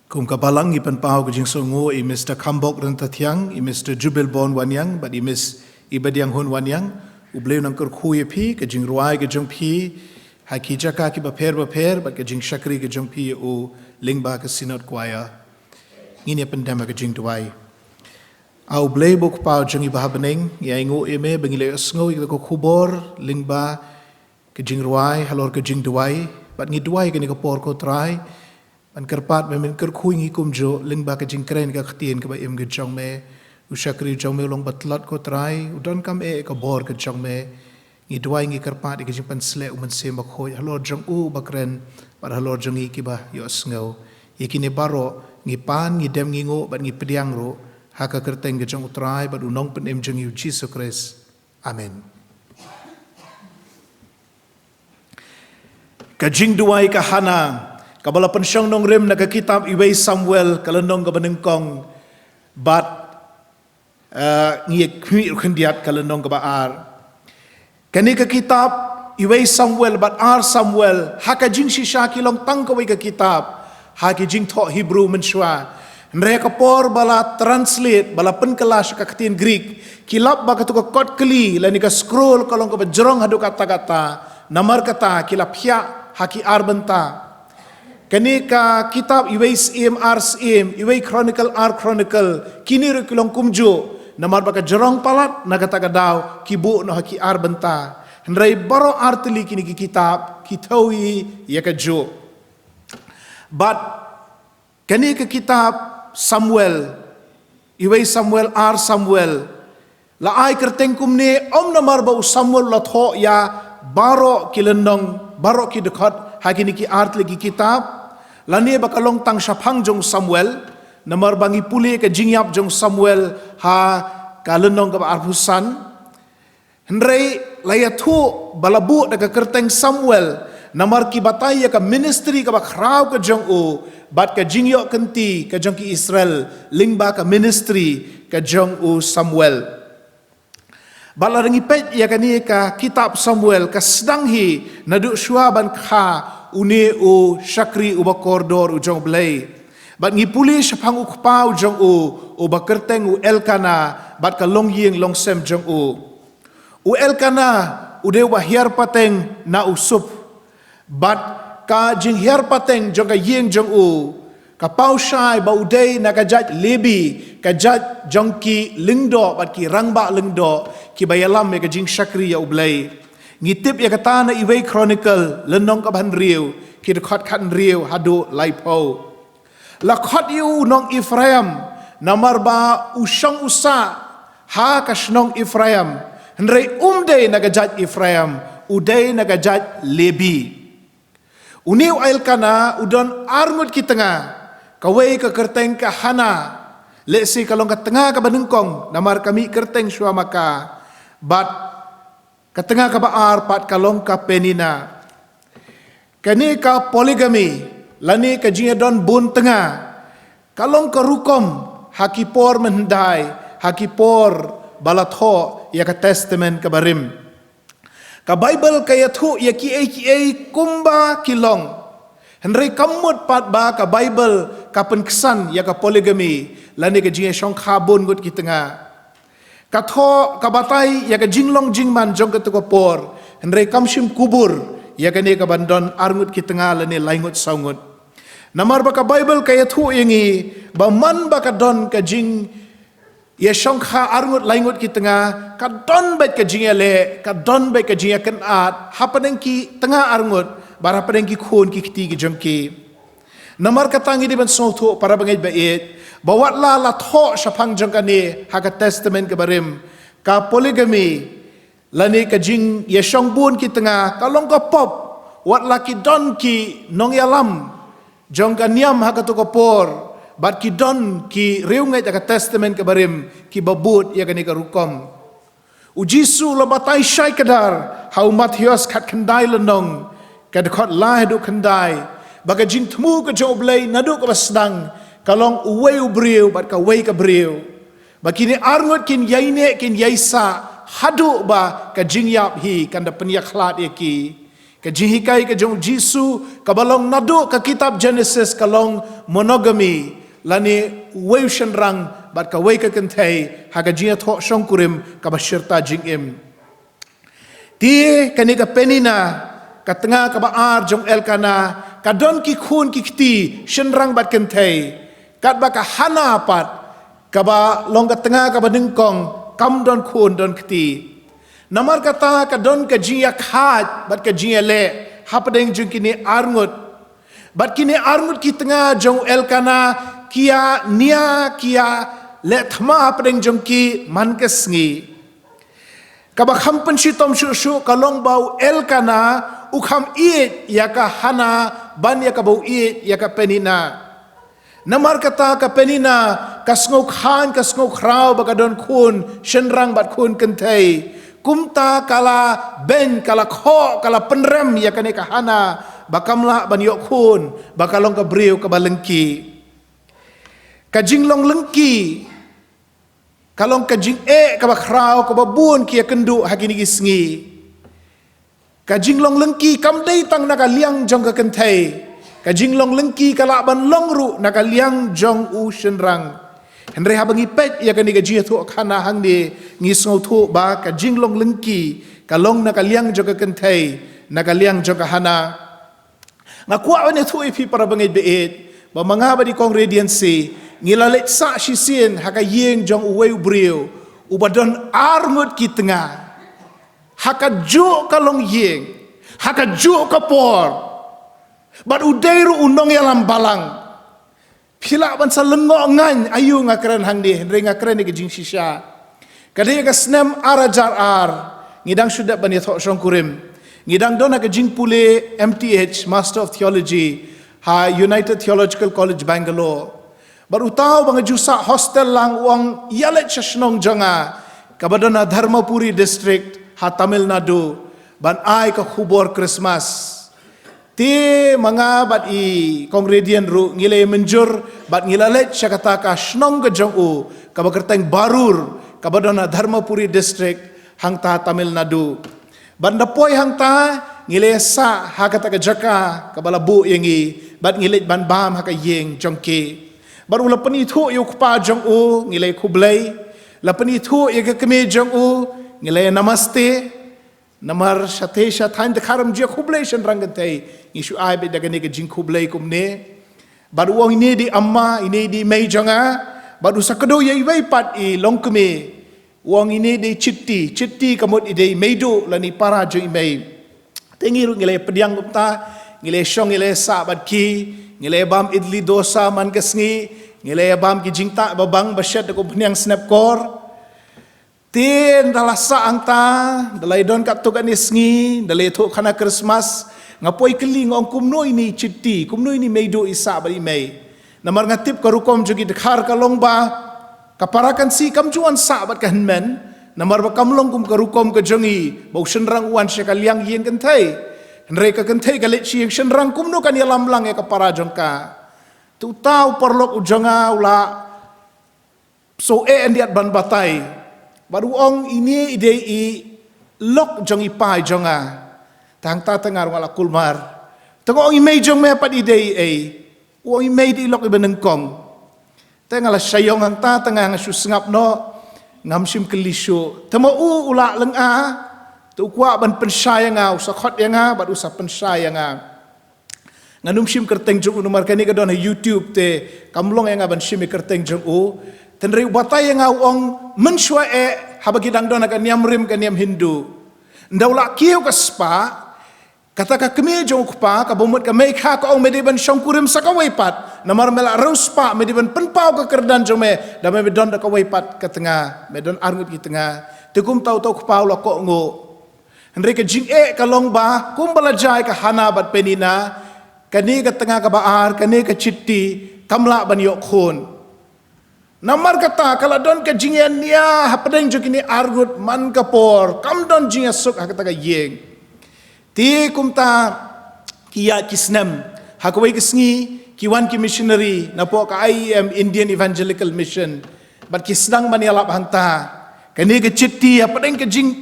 Kum kabalang i penpau ke Jingiaseng Sngi U I Mr. Kambok Rentatiang, I Mr. Jubil Bon Wanyang, but I Miss Ibadiang Hun Wanyang, U Blei nang kyrkhu pi ke Jingduwai ke jong pi, haki jaka ki baper, but ke jing shakri ke jong pi U lingba ke sinot kuaya. Ini pendama ke Jingduwai. Au Blei buk pau jongi bahabeneng, ya ingu eme bengile sngo I ko kubor lingba ke Jingduwai halor ke Jingduwai, but ngiduwai ke ni ko por ko trai. An kerpat memin kyrkhu ngi kumjo lingba ke jingkren ke khtien ke ba im ke jong me ushakri jong me long batlat ko trai udon kam ke bor ke jong me ngi duai ngi kerpat ke jingpan sle uman se makhoi halor jong u bakren par halor jong ki ba yo sngo ikini baroh ngi pan ngi dem ngi ngo ban ngi pediang ro haka kerteng ke jong utrai ba unong pen em jong yu Jesus Christ. Amen. Ka Jingduwai ka hana kabala pensyong nong rem na kitab iwei Samuel kalenong ka benengkong bat ngi kmi khendiat kalenong ka baar kani ka kitab iwei Samuel bat ar Samuel haka jing shisha kilong tangkawai ka kitab haki jing tho Hebrew menshwa mereka por bala translate bala penkelas ka ketin Greek kilap ba ka khot keli lani ka scroll kalong ka bajrong hadu kata-kata namar kata kilap hya haki ar benta. Kani ka kitab iwei Syiem ar Syiem, iwei Chronicle ar Chronicle, kini rekulong kumjo, namar baka jerong palat, nagatagadaw, kibu no haki ar benta. Henry baroh artili kini ki kitab, kitawi yakajo. But, kani ka kitab Samuel, iwei Samuel ar Samuel, laay kerteng kumne, namar ba Samuel latho ya, baroh kilenong, baroh ki dekat, haki ki art lagi kitab, lani bakalong tang syapang jong Samuel, namar bangi puli ke jingyap jong Samuel ha kalenong ke arpusan. Henry layatu balabu daga kerteng Samuel, namar ki bataya ke ministry ke bakrau ke jong u, bat ke jingyok kenti ke jong ki Israel, lingba ke ministry ke jong u Samuel. Bala rengipet ya kani ka kitab Samuel ka sedanghi naduk syuaban kha uni u shakri u bakordor u jong Blei bat ngipuli syapang u kpa u jong u bakerteng u Elkana bat ka long ying long sem jong u Elkana u de wahiar pateng na usup bat ka jing hiar pateng jong ka ying jong u ka pau shai ba udei na ka jaj lebi ka jaj jong ki lingdo bat ki rangba lingdo ki bayalam me ka jing shakri ya U Blei ngitip ya kata na iwei Chronicle lenong ka ban riu ki khot khan riu hadu laipo la khot yu nong Ephraim namar ba usang usa ha ka shnong Ephraim henrei umdei na ka jaj Ephraim udei na ka jaj lebi uniu Elkana udon armut ki tengah kawai ke kerteng ka hana lesi kalong ka tengah ka benengkong namar kami kerteng syua maka bat ka tengah ka baar pat kalong ka penina kani ka poligami lani ka jingadon bun tengah kalong ka rukom hakipor mendai hakipor balatho ya ka testament ka barim ka Bible ka yathu ya ki kumba kilong henry kamut pat ba ka Bible ka penkesan ya ka poligami lani ka jingasong khabun gut ki tengah katho kabatai ya ka jinglong jingman jong ka tukopor henry kamshim kubur ya ka ni ka bandon arngut ki tengah lani laingut saungut namar ba ka Bible ka yathu ingi ba man ba ka don ka jing ia syong kha arngut laingut ki tengah ka don bet ka jingia le ka don bet ka jingia kan at hapadeng ki tengah arngut bara padeng ki khun ki kiti ki jongki namar katangi di ban sotho parabangeit bait bawat la tho syapang jongkani ha ka testament ke barim ka polygamy lani ka jing ia syong bun ki tengah ka long ka pop wat la ki don ki nong yalam jongkan niam ha ka to kapor bat ki don ki reungai ka testament ke barim ki babut ya kani ka rukom ujisu lo batai syai kadar hau mathios khat khandai lenong kad khot la du khandai baga jing thmu ka U Blei nadu ka basdang kalong uwei ubriu bat ka wei ka briu bakini arngot kin yaine kin yaisa hadu ba ka jing yap hi kan da penia khlat eki ka jihikai ka jong jisu ka balong nadu ka kitab Genesis kalong monogamy lani wei shen rang bat ka wei ka kentai ha ka jia tho shong kurim ka bashirta jingim ti kani ka penina ka tengah ka baar jong elkana ka don ki khun ki kti shen rang bat kentai kat ba ka hana pat ka ba long ka tengah ka ba dingkong kam don khun don kti namar kata ka don ka jia khat bat ka jia le hapadeng jung kini arngut bat kini arngut ki tengah jong elkana kia nia kia le thma apeng jongki man ke sngi kaba kham panchi tom shu kalong bau elkana ukham it ya ka hana ban ya ka bau it ya ka penina namar kata ka penina ka sngo khan ka sngo khrau ba ka don khun shenrang bat khun kentai kumta kala ben kala kho kala penrem ya ka ne ka hana bakamla ban yok khun bakalong ka briu ka balengki kajing long lengki kalong kajing ka bakrau ka babun kia kendu hakini gisngi kajing long lengki kam dei tang naka liang jong ka kentai kajing long lengki kala ban long ru naka liang jong u shenrang henre habangi pet ya kani gaji thu khana hang ni ngisngau thu ba kajing long lengki kalong naka liang jong ka kentai naka liang jong ka hana ngakwa ne thu ipi parabangeit beit ba manga ba di congregation ngilalet sa sisien haka yeng jong uwei briu ubadon arngut ki tengah haka ju kalong yeng haka ju kapor bat udairu unong yalam balang pila ban salengo ngan ayu ngakren hangdi henre ngakren ke jing shisha kadai ka snem arajar ar ngidang sudah ban yatho song kurim ngidang dona ke jing pule MTH Master of Theology ha United Theological College Bangalore baru tahu bang jusa hostel lang uang yalet sesnong janga kabadana Dharmapuri district ha Tamil Nadu ban ai ka khubor Christmas ti manga bat i congregation ru ngile menjur bat ngilalet syakata ka snong ka jong u kabakerteng barur kabadana Dharmapuri district hang ta Tamil Nadu ban dapoy hang ta ngile sa ha kata ka jaka kabalabu yengi bat ngilet ban bam ha ka yeng jongki baru lapan itu yuk pa jong u ngilai kublai lapan itu yuk keme jong u ngilai namaste namar sate satan dekaram dia kublai shen rangantai isu ai be daga ne ke jing kublai kumne baru wong ini di amma ini di mei jonga baru sakado ye wei pat i longkeme wong ini di chitti kamut ide meido lani para jo mei tengiru ngilai pediang kumta ngilai shong ngilai sa bat ki ngilai bam idli dosa man kesngi ngilai bam ki jingta babang basyat ko pniang snap kor tin dalasa angta dalai don kat tu kan isngi dalai thu khana Christmas ngapoi keli ngong kumno ini chitti kumno ini meido isa bari mei namar ngatip karukom jogi dekhar kalong ba kaparakan si kamjuan sa bat kan men namar ba kamlong kum karukom ka jongi bau shenrang wan syakaliang yen kan thai Henry ka kentai galit siang shenrang kumno kan yalam lang ka para jongka. Tu tahu perlok ujonga ula so endiat ban batai. Baru ong ini ide i lok jong ipai jonga. Tang ta tengar wala kulmar. Tengok ong imei jong me pat ide i. Ong imei di lok ibeneng kong. Tengala sayong hang ta tengah ngasu sengap no ngam sim kelisyo. Temo ula leng a. Tu kuat ban pensayang au sakot yang a bat usah pensayang a nganum sim kerteng jong numar kani ka don YouTube te kamlong yang ban sim kerteng jong u tenri batai yang ong menshua habagi dangdon akan niam rim kan niam Hindu ndaula kiu ka spa kata ka kemi jong kupa ka bomot ka mai kha ka ong mediban shongkurim sakawai pat namar mela ruspa mediban penpau ka kerdan jome da me don da kawai pat ka tengah medon arngut ki tengah tikum tau kupa la ko ngo henry ka jing ka long ba kum balajai ka hana bat penina kani ka tengah ka baar kani ka chitti kamla ban yok khon namar kata kalau don ke jingian nia hapadeng jo kini argut man kapor kam don jingia suk hakata ka yeng ti kumta kiya kisnem hakawai kisngi kiwan ki missionary napo ka IEM Indian Evangelical Mission bat kisdang manialap hangta kani ke chitti hapadeng ke jing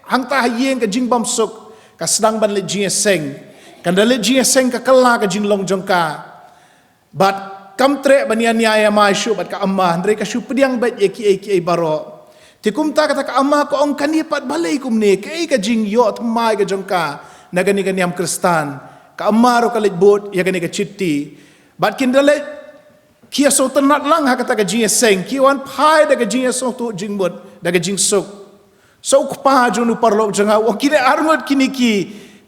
hangta yeng ke jing bam suk ka sedang ban le jingiaseng kan le jingiaseng ka kala ka jing long jongka bat kam tre banian niaya masyu bat ka amma ndre ka shu pediang bat eki baroh tikum ta kata ka amma ko ong kani pat balai kum ne kai ka jing yo thmai ka jongka nagani ka niam kristan ka amma ro ka lebot ya gani ka chitti bat kindale kia so tanat lang ha kata ka jing seng kiwan phai da ka jing so tu jing bot da ka jing suk so pa junu parlok janga o kine arngot kiniki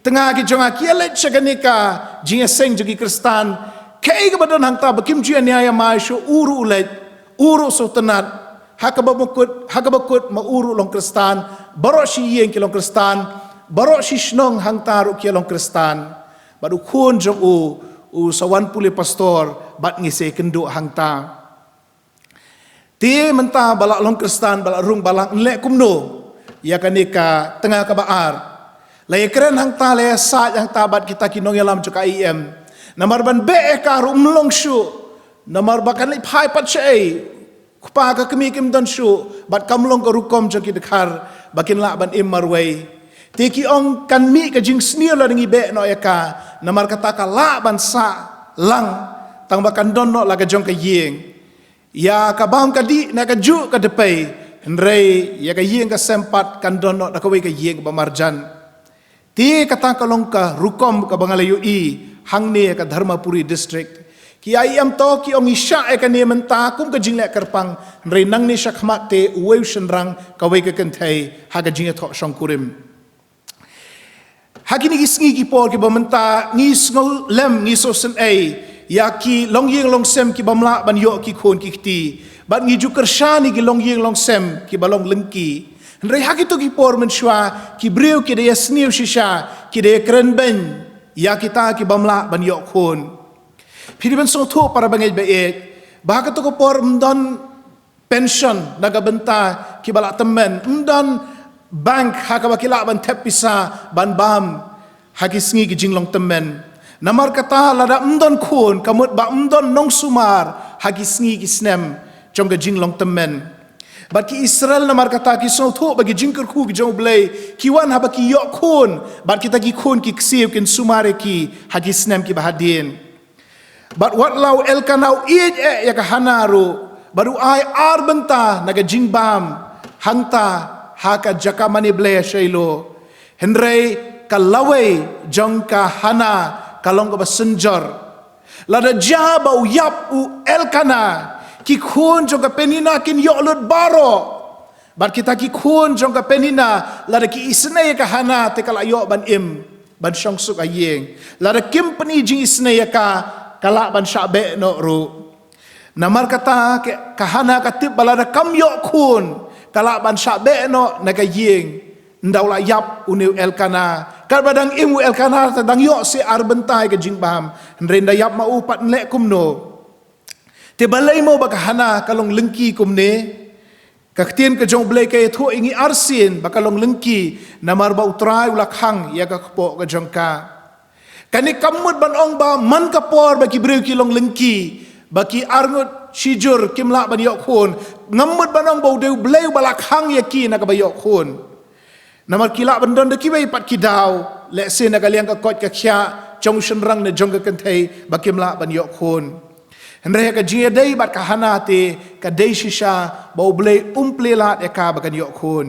tengah ki jonga kia let chagani ka jing seng jogi kristan kaya ka badon hangta bakim jia niaya maisho uru ulet uru so tenat hakabakut ma uru long kristan baroh si yeng ki long kristan baroh si snong hangta ru ki long kristan badu kun jong u sawan puli pastor bat ngise kendo hangta ti menta balak long kristan balak rung balak nlek kumno ya kanika tengah ka baar lay keren hangta lay sa yang tabat kita kinong yalam joka IM namar ban be ka rum long shu namar bakan li phai pat chei kupa ka kemi kim don shu bat kam long ka rukom jo ki dekhar bakin la ban im marwei teki ong kan mi ka jing snir la ngi be no ya ka namar kata ka la ban sa lang tang bakan don no la ka jong ka yeng ya ka bam ka di na ka ju ka depei henrei ya ka yeng ka sempat kan don no da ka wei ka yeng ba marjan ti kata ka long ka rukom ka bangalayu I hangne ka Dharmapuri district ki IM to ki ong isya ka ne menta kum ka jingle kerpang re nang ni shakmat te uwe shenrang ka we ka kentai ha ka jinga tho shongkurim hakini gisngi ki por ki bamenta ngi sngo lem ngi so sen ya ki long yeng long sem ki bamla ban yo ki khon ki ti ban ngi ju kershani ki long yeng long sem ki balong lengki re hakito ki por men shwa ki breu ki de sniu shisha ki de krenben ya kita ki bamla ban yok khon phiri ban so tho parabangeit bahaka to ko por mdon pension naga benta ki bala temen mdon bank haka bakila ban tepisa ban bam hakisngi ki jinglong temen namar kata lada mdon khon kamut ba mdon nong sumar hakisngi ki snem jongga jinglong temen Bagi Israel namar kata ki so tho bagi kyrkhu ki U Blei kiwan ha baki yok khon bat kita ki khon ki ksiu kin sumare ki hagi snem ki bahadin bat wat lau elkanau ya ka hanaru baru ai ar benta naga jingbam hangta haka jakamani Blei shailo henrei kalawai jongka hana kalong ka basenjor lada jabau yap u elkana ki khun jong ka penina kin yo lut baroh bat kita ki khun jong ka penina lada ki isne ka hana te kala yo ban im ban shong suk ayeng lada kim peni jing isne ka kala ban shabe no ru namar kata ka hana ka tip balada kam yo khun kala ban shabe no na ka yeng ndau la yap unu elkana kal badang imu elkana tadang yo se arbentai ka jingbam ndrenda yap ma upat lek kumno te balai mo baka hana kalong lengki kumne kaktian ka jong Blei kay tho ingi arsin bakalong lengki namar ba utrai ulakhang ya ka kpo ka jongka kani kamut ban ong ba man kapor baki breu kilong lengki baki arngut shijur kimla ban yok khon ngamut ban ong ba deu Blei balakhang ya ki na ka ba yok khon namar kila ban don de kiwei pat kidau le se na kaliang ka kot ka khya jong shenrang na jong ka kenthei bakimla ban yok khon Henry ka jinga day bat ka hanate ka day shisha bau Blei umplela eka bakan yok khon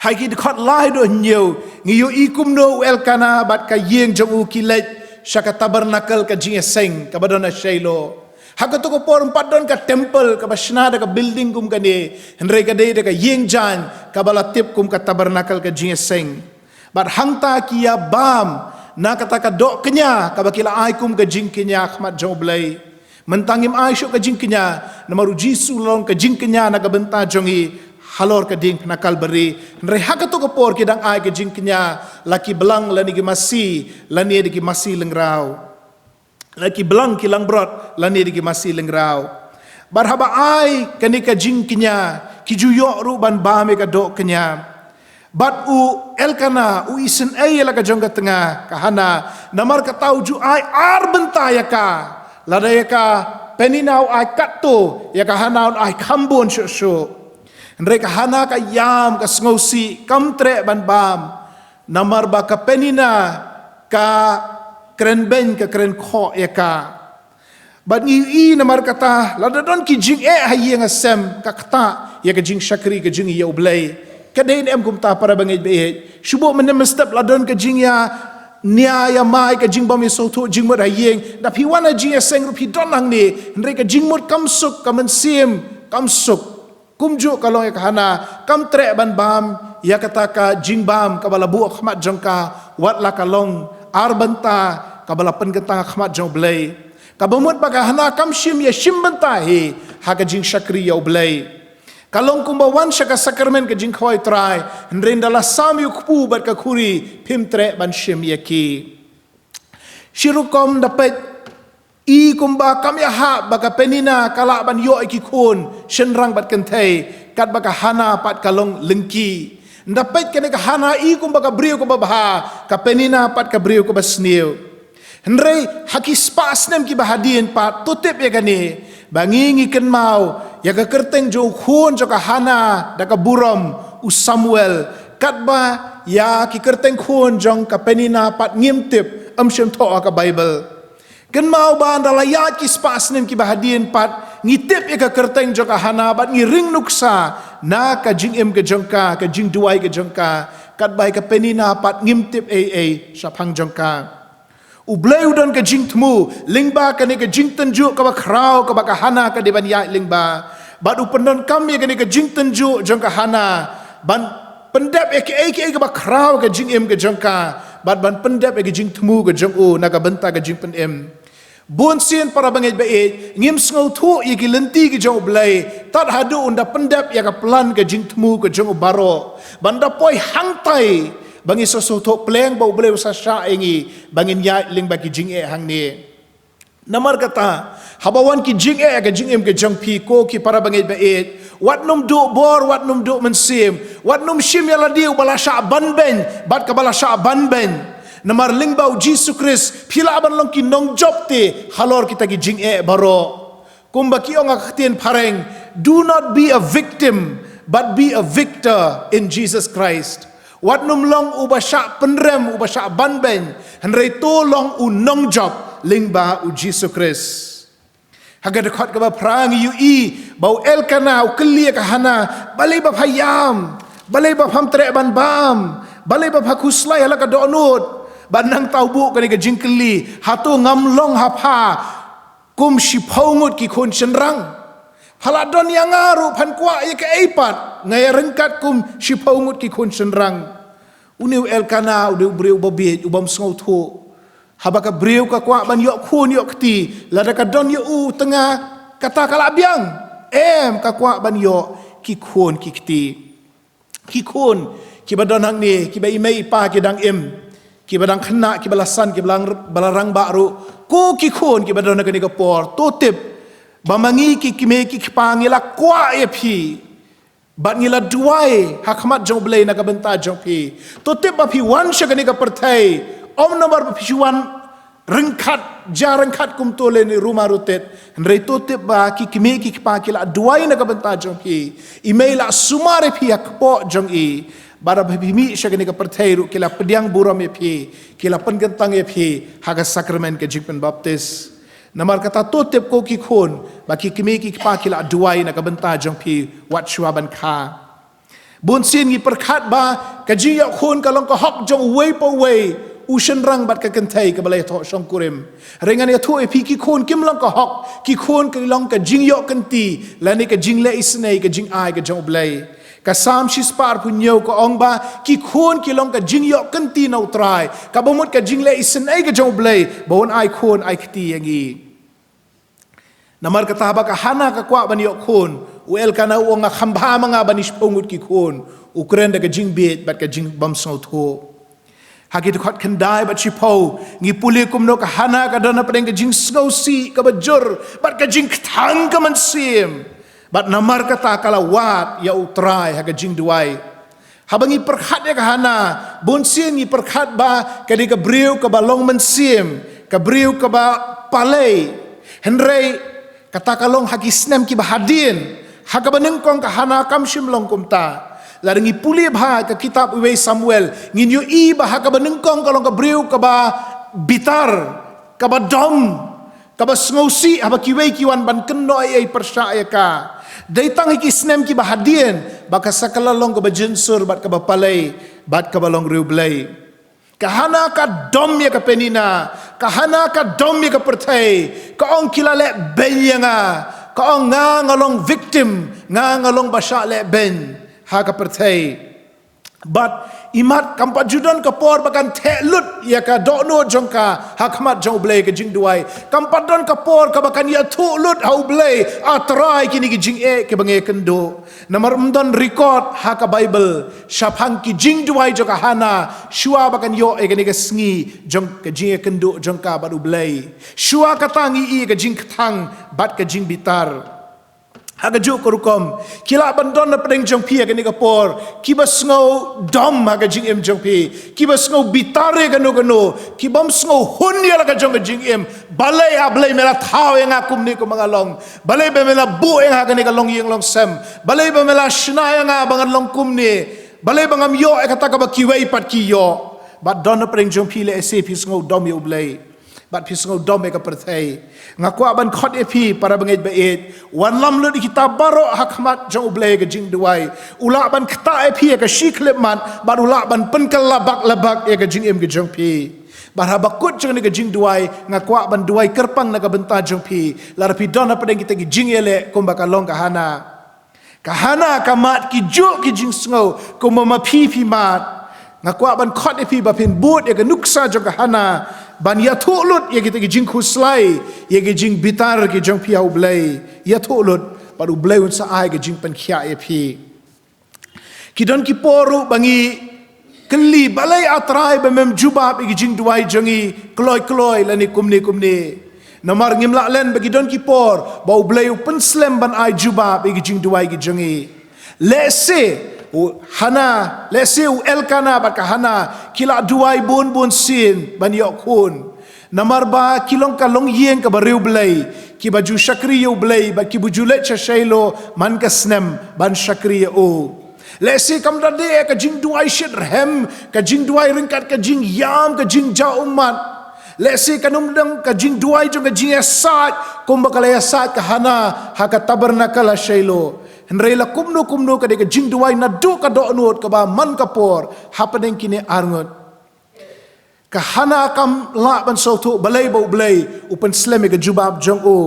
hai ki khot lai do nyu ngiyo ikum no elkana bat ka yeng jong u kilet shaka tabernacle ka jinga seng ka badona shailo Haka to ko por empat don ka temple ka basna da ka building kum ka ni henre ka de ka yengjan ka balatip kum ka tabernacle ka Jingiaseng bat hangta kia bam na kata ka dok kenya ka bakila ai kum ka jing kenya khmat U Blei mentangim ai syuk ka jing kenya na maru jisu long ka jing kenya na ka benta jongi halor ka ding nakal beri henre haka to ko por kidang ai ka jing kenya laki belang lani ki masi lani di ki masi lengrau laki belang kilang brot lani di masih lengrau barhaba ai kani ka jing kinya ki juyok ru ban ba me ka dok kenya bat u elkana u isen ai la ka jong ka tengah ka hana namar ka tau ju ai ar benta ya ka lada ya ka peninau ai katto ya ka hana ai kambon shu ndre ka hana ka yam ka sngosi kamtre ban bam namar ba ka penina ka keren ben ka keren khot ya ka bat ngi namar kata lada don ki jing hayeng asem ka kata ya ka jing shakri ka jing U Blei kadein em kum ta parabangeit be shubo menem step ladon ka jing ya nia ya mai ka jing bam so tho jing mod hayeng da pi wana jing seng ru pi don hang ni ndre ka jing mod kam suk ka men sim kam suk kumju kalong ya ka hana kam tre ban bam ya kata ka jing bam ka balabu khmat jongka wat la kalong arbanta kabala penketang khmat U Blei kabamut baga hana kam shim ya shim banta he haga jing shakri U Blei kalong kumbawan shaka sakramen ka jing khoi trai ndrindala sam yu kpu bat ka khuri pimtre ban shim ya ki shirukom dapat I kumba kam ya ha baga penina kala ban yo ki khun shenrang bat kentai kat baga hana pat kalong lengki dapat kena ka hana I kumba ka brio ko baha ka penina pat ka brio ko basniu henrei haki spas nem ki bahadien pat tutip ya kani bangingi ken mau ya ka kerteng jo khun jo ka hana da ka burom u Samuel katba ya ki kerteng khun jong ka penina pat ngimtip amshem tho ka Bible ken mau ban dala ya ki spas nem ki bahadien pat ngitip ya ka kerteng jo ka hana bat ngiring nuksa na ka jing em ka jongka ka Jingduwai ka jongka kat bai ka penina pat ngimtip sapang jongka U Blei udon ka jing tmu lingba ka ni ka jing tenju ka ba krau ka ba ka hana ka deban ya lingba bat u pendon kami ka ni ka jing tenju jongka hana ban pendap ek ka ba krau ka jing em ka jongka bat ban pendap ka jing tmu ka jong u na ka benta ka jing pen em bon sien parabangeit be ngim sngo thu ye ki lenti ki U Blei tat hadu unda pendap ya ka plan ka jing tmu ka jong baroh banda poi hangtai bangi sosoto pleng ba U Blei sa sha engi bangin ya ling ba ki jing hang ni namar kata habawan ki jing ka jing em ka jong pi ko ki parabangeit be wat num do bor wat num do mensim wat num shim ya ladiu bala sha ban ben bat ka bala sha ban ben namar lingbau Jesus Christ pila aban long ki nong job te halor kita ki jing baro kumba ki onga khtien pareng do not be a victim but be a victor in Jesus Christ wat num long ubasha penrem ubasha banben henrei to long u nong job lingba u Jesus Christ haga dekat ka ba prang yu bau elkana u kelia ka hana balai ba phayam balai ba pham tre ban bam balai ba phakuslai hala ka donut banang taubu kani ka jingkeli hatu ngamlong hapa kum shipaungut ki khun chenrang haladon yang ngaru phan kwa ye ka eipat ngai rengkat kum shipaungut ki khun chenrang uniu elkana udu breu babit ubam sngo thu habaka breu ka kwa ban yok khun yok kti lada ka don yo u tengah kata kala biang ka kwa ban yok ki khun ki kti ki khun ki badon hang ni ki bai mai pa ki dang ki badang khna ki balasan ki balarang baru ku ki khun ki badon ka ni ka por to tip bamangi ki kime ki pangila kwa e phi bat ngila duai hakmat U Blei na ka benta jong phi to tip ba phi wan sha ka ni ka perthai om number ba phi wan rengkhat jarengkhat kum to le ni rumah rutet rei to tip ba ki kime ki pa ki la duai na ka benta jong phi email la sumare phi akpo jong bara bhimi shagani ka perthai ru kila pediang buram e phi kila pengentang e phi haga sakramen ke jingpen baptis namar kata to tep ko ki khon ba ki kimi ki pa kila duai na ka benta jong phi wat shwaban kha bun sin gi perkhat ba ka ji ya khon ka long ka hok jong wei po wei usen rang bat ka kentai ka balai tho song kurim rengan ya thu epi ki khon kim long ka hok ki khon ka long ka jing yo kenti lani ka jing le isnei ka jing ai ka jong blai ka sam shispar punyo ka ong ba ki khon ki long ka jing yo kenti nau trai ka bomut ka jing le isnei ka jong blai bon ai khon ai kti yangi namar kata ba ka hana ka kwa ban yo khon wel kana uang khambha manga banish pongut ki khon ukren da ka jing bet bat ka jing bam sau tho hagi khot khandai bat chipo ngi puli kumno ka hana ka dona pedeng ka jing sngau si ka bajur bat ka jing thang ka man sim bat namar kata kala wat ya U Trai ha ka Jingduwai habangi perkhat ya ka hana bon sien ngi perkhat ba ka di ka briu ka balong man sim ka briu ka ba palei henrei kata kalong hagi snem ki bahadin haka banengkong ka hana kam shim long kumta laringi puli bha ka kitab Uwei Samuel ngin yu I ba haka banengkong kalong ka briu ka ba bitar ka ba dom ka ba sngosi haba kiwei kiwan ban kenoi ai persaya ka daitang hiki snem ki bahadien baka sakala long ka ba jensur bat ka ba palai bat ka ba long U Blei kahana ka dom ya ka penina kahana ka dom ya ka pertai ka ong kilale benyanga ka ong nga ngalong victim nga ngalong basha le ben ha ka pertai but imat kampat judan ka por bakan telut ya ka dono jongka hakmat jong Blei ka Jingduwai kampat don ka por ka bakan ya tulut ha U Blei atrai kini ki jing e ke bange kendo namar umdon record ha ka Bible syapang ki Jingduwai joka hana shua bakan yo e kini ka sngi jong ka jing e kendo jongka bat U Blei shua katangi I ka jing katang bat ka jing bitar haga juk korukom kila bandon na pedeng jong pi ka ni ka por kiba sngo dom haga jing em jong pi kiba sngo bitare ka no kibam sngo hun ya la ka jong jing em balai a blai mela thau yang akum ni ko mangalong balai be mela bu yang haga ni ka long yeng long sem balai be mela shna yang a bangan long kum ni balai bangam yo e kata ka ba kiwei pat ki yo bat don na pedeng jong pi le se pi sngo dom U Blei bat pi sngo dom e ka perthai ngakwa ban khot epi parabangeit bait wan lam lu di kitab baroh hakmat jong U Blei ka Jingduwai ula ban khta epi ka shiklep man bat ula ban penkal labak e ka jing em ka jong pi bar habakut jong ni ka Jingduwai ngakwa ban duai kerpang na ka benta jong pi lar pi don apa deng kita ki jingele kumba ka long ka hana ka mat ki ju ki jing sngo kumba ma pi mat ngakwa ban khot epi ba pin but e ka nuksa jong ka hana ban ya thulut ya kita ki jing khuslai ya ki jing bitar ki jong pi U Blei ya thulut par U Blei un sa ai ki jing pan khia e pi ki don ki poru bangi keli balai atrai bemem jubab ki Jingduwai jongi kloi lani kumni namar ngimla len bagi don ki por ba U Blei pen slem ban ai jubab ki Jingduwai ki jongi lese hana lese U elkana bat ka hana kila duai bun sin ban yok hun namar ba kilong ka long yeng ka ba U Blei ki baju syakri U Blei ba ki bujule cha shailo man ka snem ban syakri o lese kam dade ka Jingduwai shit rem ka Jingduwai ringkat ka jing yam ka jing ja umat lese kanum dang ka Jingduwai jong ka jing asat kum bakala asat ka hana ha ka tabernakala shailo henrela kumno ka de ka Jingduwai na do ka do nut ka ba man ka por happening kini arngot ka hana kam la ban so tu balai bo Blei upen slem ka jubab jong o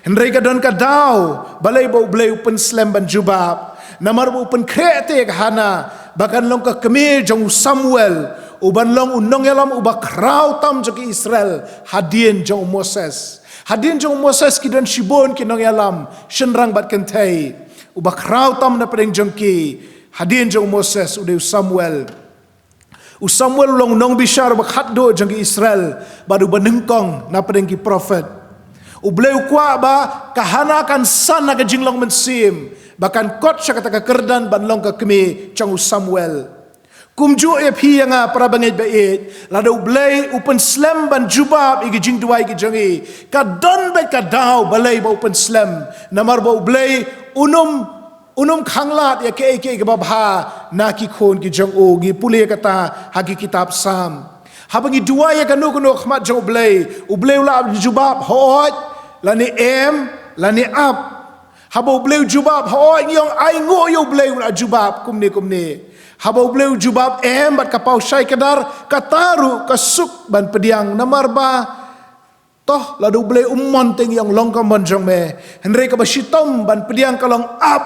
henre ka don ka daw balai bo Blei upen slem ban jubab namar bo upen krete ka hana bakan long ka kemir jong Samuel uban long unong yalam uba kraw tam jong Israel hadien jong Moses ki don shibon ki nong yalam shenrang bat kentai uba kraw tam na pedeng jong ki hadien jong Moses ude Samuel long nong bishar bakhat do jong Israel badu banengkong na pedeng ki prophet U Blei kwa ba kahana kan san na ka jinglong mensim bakan kot sya kata ka kerdan ban long ka kemi jong Samuel kumju e pi yang parabangeit bait lada U Blei upen slam ban jubab igi Jingduwai ki jongi ka don ba ka daw balai ba upen slam namar ba U Blei unum khanglat ya ke babha na ki khon ki jong o gi pule kata hagi kitab sam habangi dua ya kanu khmat jong U Blei la jubab hot lani lani ap habo U Blei jubab hot nyong ai ngo U Blei la jubab kumni Habau bleu jubab bat kapau syai kedar kataru kasuk ban pediang namar ba toh ladu bleu ummon ting yang longkam ban jong me henre ka basitom ban pediang kalong up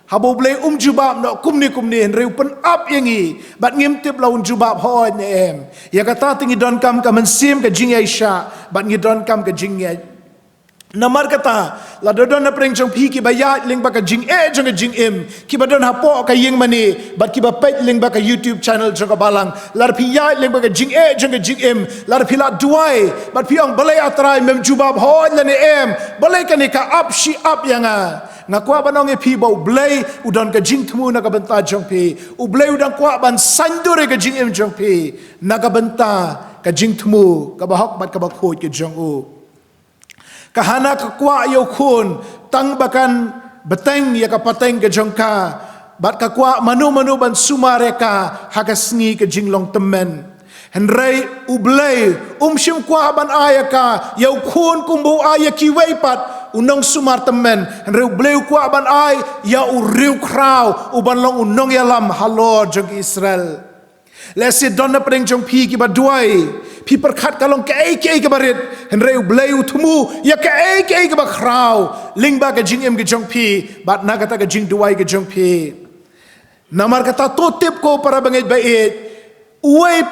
habau bleu jubab no kumni henre upen up yangi bat ngimtip laun jubab hoy ne ya kata tingi don kam ka mensim ka jingiasha bat ngi don kam ka jingiai namar kata la dodon na preng jong phi ki bayat ling ba ka jing jong ka jing ki badon hapo ka ying mani bat ki ba pet ling ba ka YouTube channel jong ka balang lar phi ya ling ba ka jing jong ka jing lar phi la duai bat phi ong balai atrai mem jubab hon la ne balai ka ni ka up shi up yanga ngakwa banong phi ba Blei udon ka jing thmu na ka banta jong phi Blei udang kwa ban sandure ka jing jong phi na ka banta ka jing thmu ka ba hok bat ka ba khot ka jong kahana kakwa yo khun tang bakan beteng ya kapateng ke jongka bat kakwa manu ban sumareka hagasngi ke jinglong temen henrei U Blei shim kwa ban ayaka yo khun kumbu aya kiwei pat unong sumar temen henrei U Blei kwa ban ay ya uriu krau uban long unong yalam halor jong Israel lesi donna preng jong phi ki baduai phi perkhat kalong ke ke barit henrei U Blei thumu ya ke ke ba krau lingba ke jingem ke jong phi bat na kata ke Jingduwai ke jong phi namar kata totip ko parabangeit bait uwei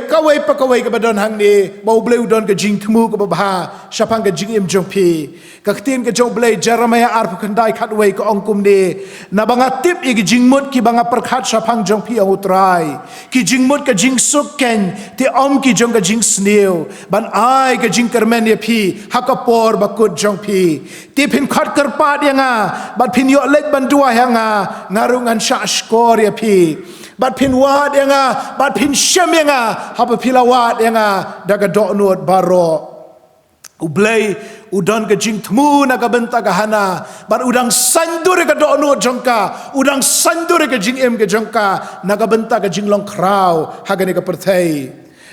kawai pa kawai ke badon hang ni ba U Blei udon ke jing thumu ke ba syapang ke jingem jong phi kaktin ke jong Blei Jeremiah arpu khandai khatwei ke ongkum ni na banga tip i ke jingmut ki banga perkhat syapang jong phi U Trai ki jingmut ke jing suk ken ti ki jong ke jing sneu ban ai ke jing kermen ye phi hakapor bakut jong phi ti phin khat kerpat yanga bat phin yo lek ban dua hanga ngarungan sya skor ye phi bat phin wat yanga bat phin syam yanga hapa pilawat yanga daga doknut baroh U Blei udon ke jing thmu na ka benta ka hana bat udang sandur ke doknut jongka udang sandur ke jing ke jongka na ka benta ke jinglong krau hagane ka perthai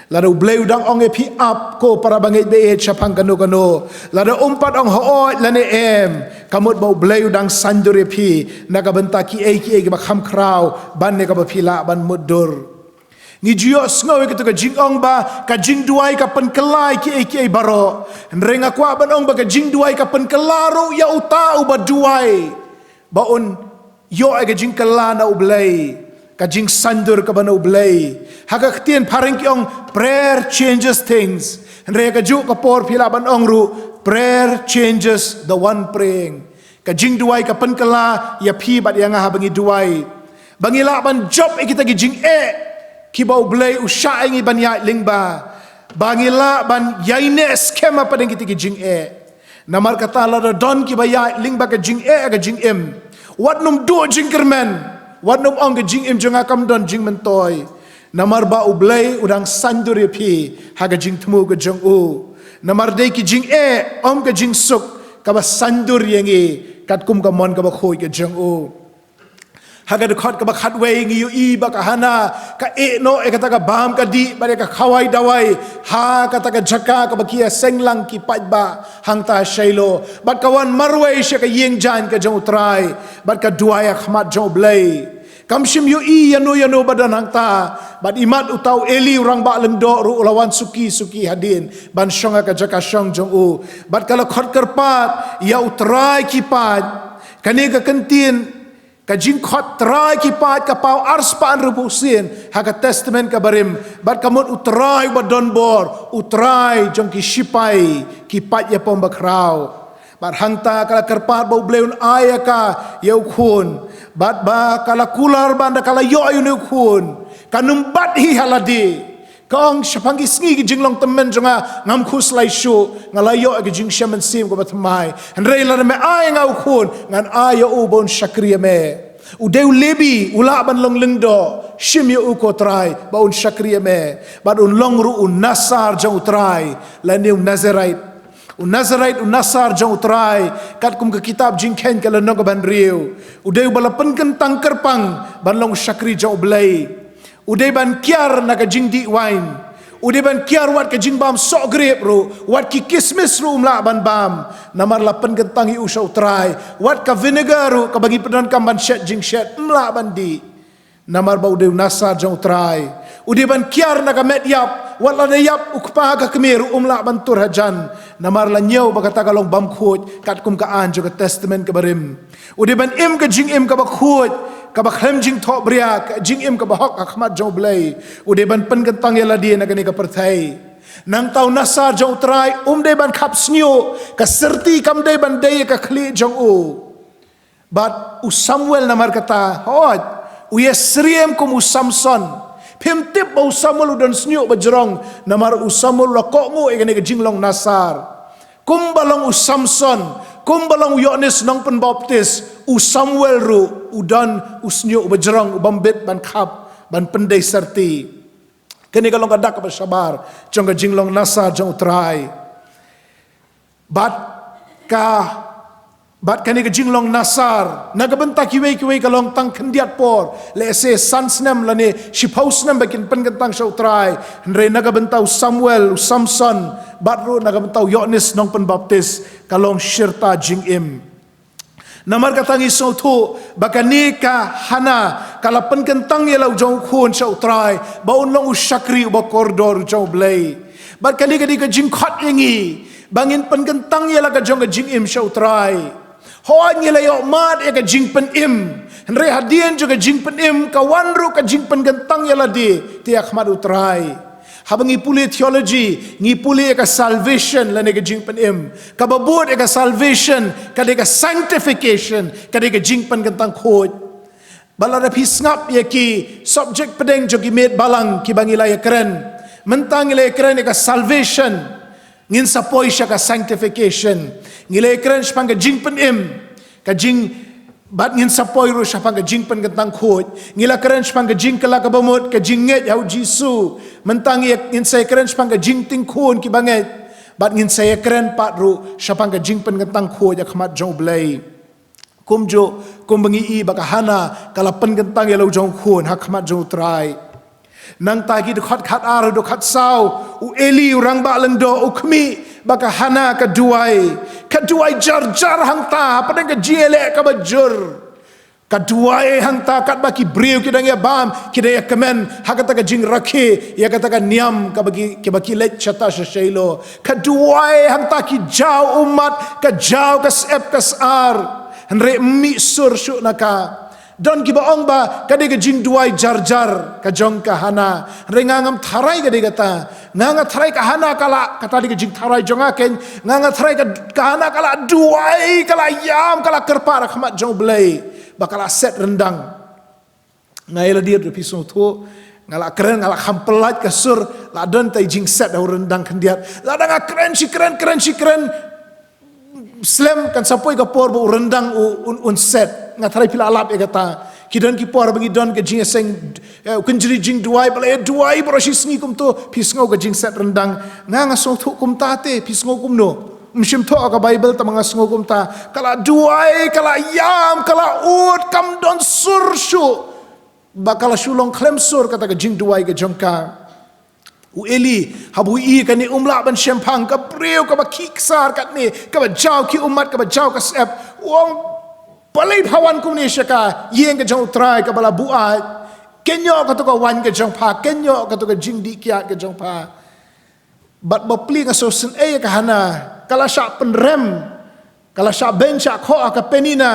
lada U Blei udang ong phi up ko parabangeit be chapang kanu lada umpat ong hoot lane kamut ba U Blei udang sandur phi na ka benta ki ke ba kham krau ban ne ka ba phila ban mudur ni jios ngawe ke ka jingong ba ka Jingduwai ka penkelai ki baroh renga kwa banong ba ka Jingduwai ka penkelaro ya uta ba duai baun yo ka jingkela na U Blei ka jing sandur ka ban U Blei haga ktien pareng ki ong prayer changes things renga ka ju ka por phila banong ru prayer changes the one praying ka Jingduwai ka penkela ya phi bat yang ha bangi duai bangila ban job kita gi jing kiba U Blei usha ingi ban ya lingba bangila ban yaine skema padeng kitiki jing namar kata la don kiba ya lingba ka jing ka jing wat num do jing kermen wat num ong ka jing jonga kam don jing mentoy namar ba U Blei udang sandur phi ha ka jing thmu ka jong namar dei ki jing om ka jing suk ka ba sandur yangi kat kum ka mon ka ba khoi ka jong haga khot ka ba khatwei ngi yu ba ka hana ka no kata ka bam ka di ba ka khawai dawai ha kata ka jaka ka ba kia senglang ki ba hang ta shailo bat kawan marwei she ka yeng jan ka jong Trai bat ka duaya khmat jong Blei kamshim yu yano badan hang ta bat imat utau eli urang ba lendo ru lawan suki hadin ban shonga ka jaka shong jong bat kala khot kerpat ya U Trai ki pat kani ka kentin ka jing khot Trai ki pat ka pau arspan rupusin ha ka testament ka barim bat kamut U Trai ba don bor U Trai jong ki shipai ki pat ya pom bakrau bat hangta kala kerpat ba U Blei un aya ka ya khun bat ba kala kular banda kala yo ayun khun kanum bat hi haladi kong shapangi sngi ki jinglong temen jonga ngam khus lai shu ngalayo ki jing shaman sim ko batmai henrei la me ai ngau khun ngan ayo u bon shakriya me u deu lebi ula ban long lengdo shim yo ko Trai ba un shakriya me ba un long ru un nasar jong Trai la ne un nazarite un nasar jong Trai kat kum ke kitab jingken kala no ban riu u deu bala penken tangker pang ban long shakri jong Blei udai ban kiar na ka Jingduwai udai ban kiar wat ka jingbam sok grep ru wat ki kismis ru umla ban bam namar lapan gentang U Trai wat ka vinegar ru ka bagi pedan kam ban shet jing shet umla ban di namar ba ude nasar jong trai ude ban kiar naga met yap wala de yap ukpa ka kemir umla bantur hajan namar la nyau ba kata kalong bam khot kat kum ka an jo ka testament ka barim ude ban im ka jing im ka ba khot ka ba khem jing tho bria ka jing im ka ba hok akhmat jong blai ude ban pen kan tang yala di naga ni ka perthai nang tau nasar jong trai de ban khap snyo ka serti kam de ban de ka khli jong u but u Samuel namar kata hot u Yesriem kum u Samson phim tip u Samuel udon snyo bajrong namar u Samuel la ko ngo e ka jinglong nasar kum balong u Samson kum balong u Yohanes nong pen baptis u Samuel ru udan u snyo bajrong u bambet ban khap ban pendai serti kini kalong kadak ka sabar jong ka jinglong nasar jong trai bat kani ka jinglong nasar nagabenta kiwei kalong tang khendiat por le se sansnem lani shipausnem bakin pengentang shau trai re nagabenta Samuel Samson batru nagabenta Yohanes nong pen baptis kalong shirta jingim namar katangi so thu bakani ka hana kala pengentang yelau jong khun shau trai baun long ushakri ba koridor U Blei bat kali ka jing khot yengi bangin pengentang yela ka jong ka jingim shau trai hoan yela yo mat e ka jing pen im re hadien jo ka jing pen im ka wanru ka jing pengentang yela di ti akhmat utrai habangi puli theology ngi puli ka salvation lane ka jing pen im ka babut ka salvation ka de ka sanctification ka de ka jing pengentang khot balada pisngap ye ki subject pedeng jo ki met balang ki bangila ye kren mentang ile kren ka salvation ngin sapoi sya ka sanctification ngile kren spang ka jing pen im ka jing bat ngin sapoi ru sya pang ka jing pen kentang khot ngila kren spang ka jing kala ka bamut ka jing nget hau jisu mentang ye ngin sai kren spang ka jing ting khon ki banget bat ngin sai kren pat ru sya pang ka jing pen kentang khot ya khmat U Blei kumjo kumbangi i baka hana kala pen kentang ye lo jong khon hakmat U Trai nang tagi de khot khat ar do khat sau u Eli urang ba lendo u khmi baka hana ka duai jar hangta padang ka jiele ka bajur ka duai hangta kat baki breu kidang ya bam kidaya kemen hakata ka jing rakhe ya kata ka niam ka baki let chata shelo ka duai hangta ki jau umat ka jau ka sep ka sar henre mi sur syu naka don ki baong ba kade ka Jingduwai jar ka jong ka hana rengangam tharai kade kata nganga tharai ka hana kala kata di ka jing tharai jonga ken nganga tharai ka hana kala duai kala yam kala kerpa rakhmat U Blei bakala set rendang ngaila dia du pisau tu ngala keren ngala khampelat ka sur la don tai jing set dah rendang kendiat la danga keren slam kan sapoi ka por bo rendang un set ngatrai pila alap e kata kidan ki por bangi don ke jingiaseng kunjri Jingduwai bala duai boroshi sngi kum to pisngau ka jing set rendang nga so thu kum ta te pisngau kum no mshim tho ka Bible ta mga sngo kum ta kala duai kala yam kala ut kam don sur shu bakala shulong klem sur kata ka Jingduwai ka jongka u Eli habu i kani umla ban shempang ka preu ka bakiksar kat ni ka bajau ki umat ka bajau ka sep wong palai phawan kum ni shaka yeng ka jong trai ka bala buat kenyo ka to ka wan ka jong pha kenyo ka to ka jingdi kya ka jong pha bat bapli nga so sen e ka hana kala sha penrem kala sha ben sha kho ka penina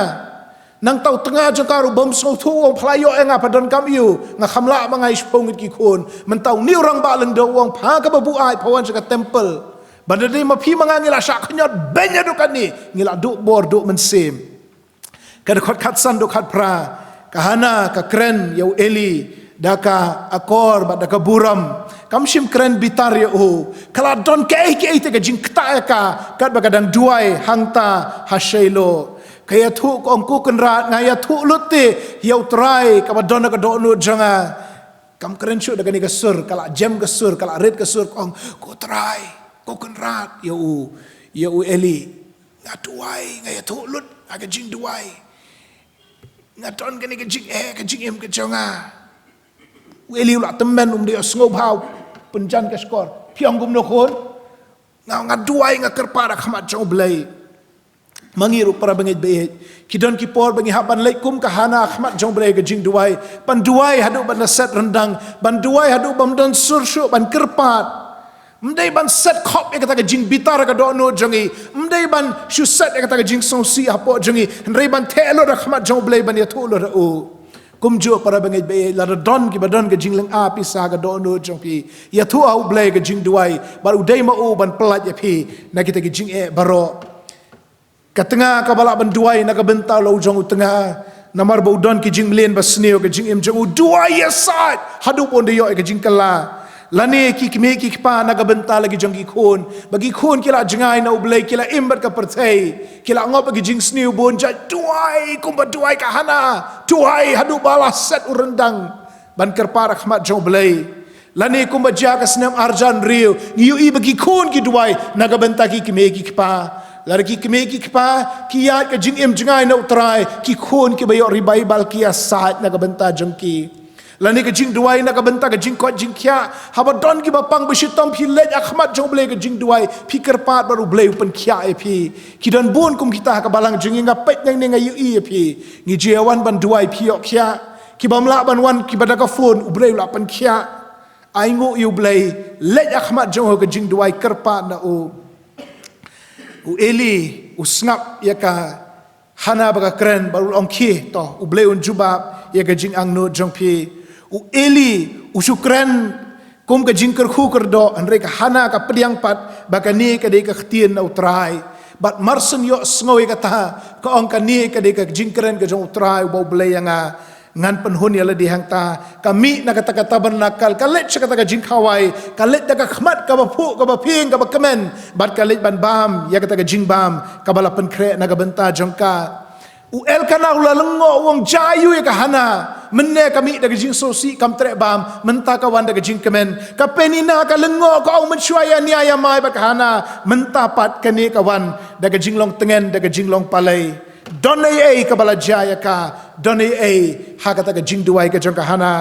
nang tau tengah jong karu bom so thu wong phlayo enga padon kam yu nga khamla mangai spongit ki khon mentau ni orang ba leng do wong pha ka babu ai phawan ka temple bandade ma phi manga ngila sha khnyot benya do kan ni ngila do bor do mensem ka khot khat san do khat pra ka hana ka kren yau Eli daka akor ba daka buram kam shim kren bitar ya o kala don ke te ka jing kta ka kat bagadang duai hangta hashelo kaya thu kong ku kenrat ngaya thu lutte yau trai ka badona ka do nu janga kam kren shu daga ni ka sur kala jam ka sur kala red ka sur kong ku trai ku kenrat yau Eli ngatuai ngaya thu lut aga Jingduwai ngaton ka ni ka jing em ka janga Eli la temen dia sngewbha penjan ka skor piang gum no khon ngatuai ngakerpa rak khamat U Blei mangiru parabangeit beet kidon ki por bangi haban laikum ka hana khmat jong blei ke Jingduwai ban duai hadu ban set rendang ban duai hadu bam don sursu ban kerpat mdai ban set khop e kata ke jing bitar ka do no jongi mdai ban shu set e kata ke jing song si apo jongi ndai ban thelo ra khmat jong blei ban ya thulo ra o kumjo parabangeit be la don ki badon ke jinglang a pisa ka do no jong pi ya thu au blei ke Jingduwai bar udai ma o ban pelat ya pi na kita ke jing e baroh katengah kabala banduai nak bentau lau jong tengah namar baudon ki jing mlen basneo ke jing em jong duai yasat hadu pon de yo ke jing kala lani ki kme ki pa nak benta lagi jong ki khon bagi khon kila jengai na ublei kila imbat ka perthai kila ngop ke jing sneu bon ja duai kumba duai ka hana duai hadu balas set urendang ban kerpar khmat jong blei lani kumba ja ka snem arjan rio yu i bagi khon ki duai nak benta ki kme ki pa lari kime ki kpa kiat ka jing em jengai na utrai ki khon ki bayo ribai bal ki asat na ka benta jongki lani ka Jingduwai na ka benta ka jing khot jing kya habadon ki bapang besitom phi lej akhmat jong blei ka Jingduwai pikir pat baru blei pen kya e phi kidan bon kum kita ka balang jing nga pet nang nang yu e phi ngi jewan ban duai phi ok kya ki bamla ban wan ki badaka phone blei la pen kya aingo yu blei lej akhmat jong ka Jingduwai kerpa na o u eli u snap ya ka hana baga kren baru ongki to u blei un jubab ya ka jing ang no jong pi u eli u sukren kum ka jing kyrkhu kerdo andre ka hana ka pediang pat baga ni ka de ka htien na utrai bat marsen yo sngoy ka ta ka ong ka ni ka de ka jing kren ka jong utrai u blei nga ngan penhun ya di hang ta kami na kata kata bernakal kalet kata ka jing khawai kalet da ka khmat ka ba phu ka ba phing ka ba kemen bat kalet ban bam ya kata ka jing bam ka bala pen kre na ka benta jongka u el kana ula lengo wong jayu ya ka hana menne kami da ka jing sosi kam tre bam menta ka wan da ka jing kemen ka penina ka lengo ka au mensuaya ni aya mai ba ka hana menta pat ka ni ka wan da ka jing long tengen da ka jing long palai don ai ka bala jaya ka don ai ha kata ka Jingduwai ka jong ka hana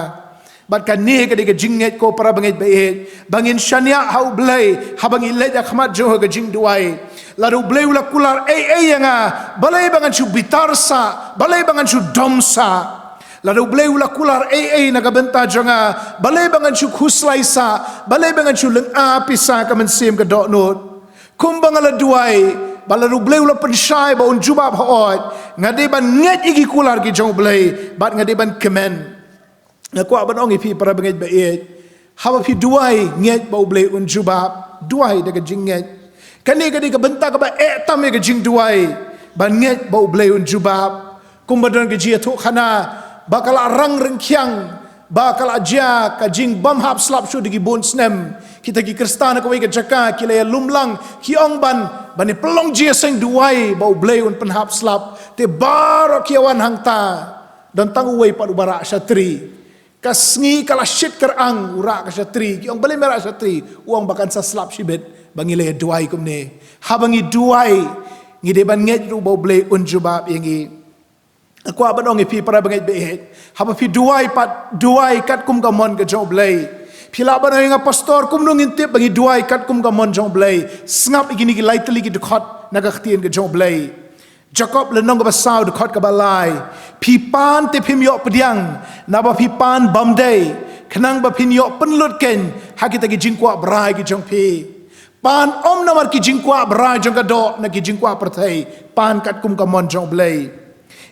bat ka ni ka de ka jinget ko parabangeit be bangin shania ha blei ha bangi le ja khmat jo ka Jingduwai la ru blei ula kular ai nga balai bangan chu bitarsa balai bangan chu domsa la ru blei ula kular ai na ka benta jonga balai bangan chu khuslaisa balai bangan chu leng a pisa ka men sim ka do not kumbang ala duai balaru blei ula pensyai ba un jubab haot ngade ban nget igi kular ki jong blei bat ngade ban kemen ngakwa ban ong ipi para bangeit ba et hawa pi duai nget ba blei un jubab duai daga jinget kani kadi ka benta ka ba tam ka Jingduwai ban nget ba blei un jubab kumbadon ke jia thu khana bakala rang rengkyang bakala ja ka jing bam hap slap shu digi bon snem kita ki kristana ko ke jaka kila ya lumlang ki ong ban bani pelong Jingiaseng duai bau blei un penhap slap te baroh kiawan hangta dan tangu wei padu bara syatri kasngi kala shit kerang ura ka syatri ki ong beli merah syatri uang bakan sa slap shibet bangi le duai kumne ha bangi duai ngi de ban nget ru bau blei un jubab yangi aku aban ong pi para bangai be ha ba pi duai pat duai kat kum gamon ke job blei Pila ba nga pastor kum nung intip bangi duai kat kum gamon jong blei snap igini ki lightly ki khot nagaktien ke jong blei Jacob lenong ka basaw khot ka balai pipan te phim yo pediang na ba pipan bamdei khnang ba phin yo penlut ken hakita ki jingkwa brai ki jong pi pan om namar ki jingkwa brai jong ka do na ki jingkwa perthai pan kat kum gamon jong blei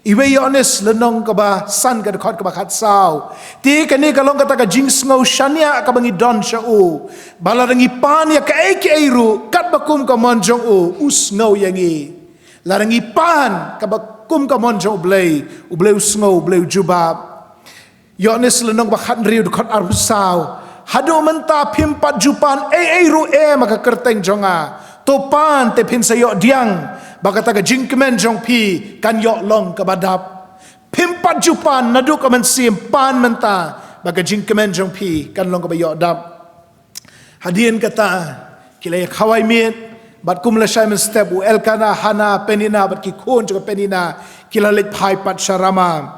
Iwe honest lenong ka ba san ka khot ka ba khat saw ti kani ka long kata ka jing sngo shania ka bangi don sha u balarangi pan ya ka ai ru kat ba kum ka mon jong u sngo yangi larangi pan ka ba kum ka mon jong blei u blei sngo blei jubab honest lenong ba khat riu khot ar saw hadu menta phimpat jupan ai ru maka kerteng jonga to pan te phin sayo diang bakata ka jingkemen jong pi kan yok long ka badap pimpat jupan nadu ka men sim pan menta baka jingkemen jong pi kan long ka bayok dap hadien kata kila khawai mit bat kum la shaimen step u elkana hana penina bat ki khon jo penina kila let phai pat sharama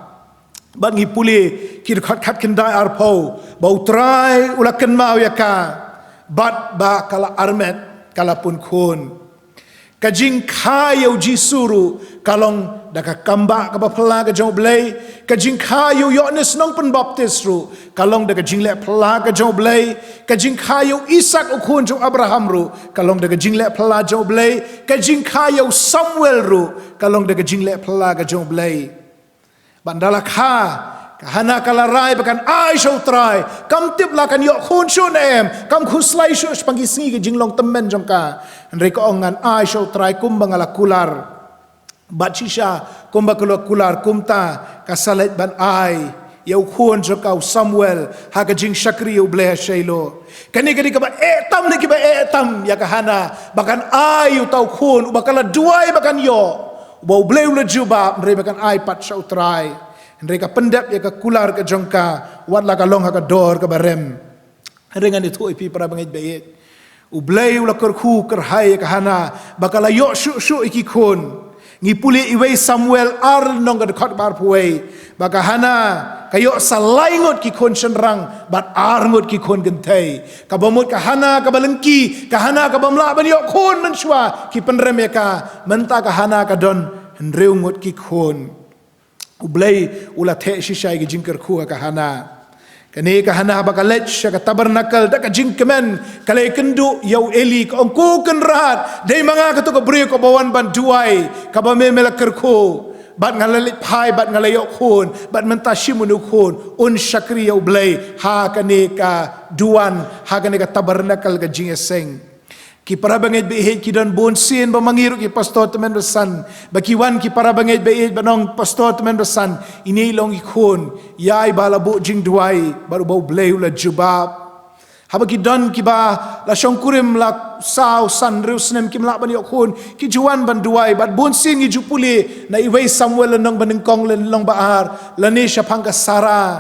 bat ngi puli kir khat khat kin dai arpo bau trai ulakan mau yaka bat ba kala armet kala pun khon kajing kayo jisuru kalong daka kamba ka pala ka jong blei kajing kayo Yohanes nong penbaptis ru kalong daka jingle pala ka jong blei kajing kayo Isak ukun jong Abraham ru kalong daka jingle pala jong blei kajing kayo Samuel ru kalong daka jingle pala ka jong blei bandala kha kahana kalarai bakan I U Trai kam tip la kan yo khun shun em kam khuslai shu pangi singi ke jinglong temen jong ka andre ko ongan I U Trai kum bangala kular bachisha kum bakalo kular kumta kasalet ban ai yau khun jo kau Samuel ha ka jing shakri U Blei shailo kani ka ba etam ni ba etam ya kahana bakan I U tau khun bakala duai bakan yo U Blei ula juba andre bakan ai pat U Trai mereka pendap ya ke kular ke jongka wat la kalong ha ka dor ke barem rengan itu ipi parabangeit bait U Blei ula kyrkhu kerhai ke hana bakala yo shu iki khun ngipuli iwei Samuel ar nong ka khot bar puai baka hana kayo salaingot ki khun senrang bat ar ngot ki khun gentai ka bomut ka hana ka balengki ka hana ka bamla ban yo khun menshwa ki penrem ya ka menta ka hana ka don hendreu ngot ki khun U Blei ula the shisai ke jingker khu ka hana kani ka hana bakalet ka tabernakal da ka jingkemen kalai kendu yau eli ka ongku ken rahat dei manga ka to ka bri ko bawan ban duai ka ba me mela kerkhu bat ngalalit pai bat ngalayo khun bat menta shimunu khun un shakri U Blei ha kani ka duan ha kani ka tabernakal ka jingiaseng ki parabangeit bait ki don bonsin ba mangiru ki pastor temen besan bakiwan ki parabangeit bait banong pastor temen besan ini long ikun yai balabu Jingduwai baru bau Blei ula jubab haba ki don ki ba la shongkurim la sau san rusnem ki mla ban yokun ki juan ban duai bat bonsin ki jupuli na iwei Samuel nong banengkong len long baar lani syapang ka Sara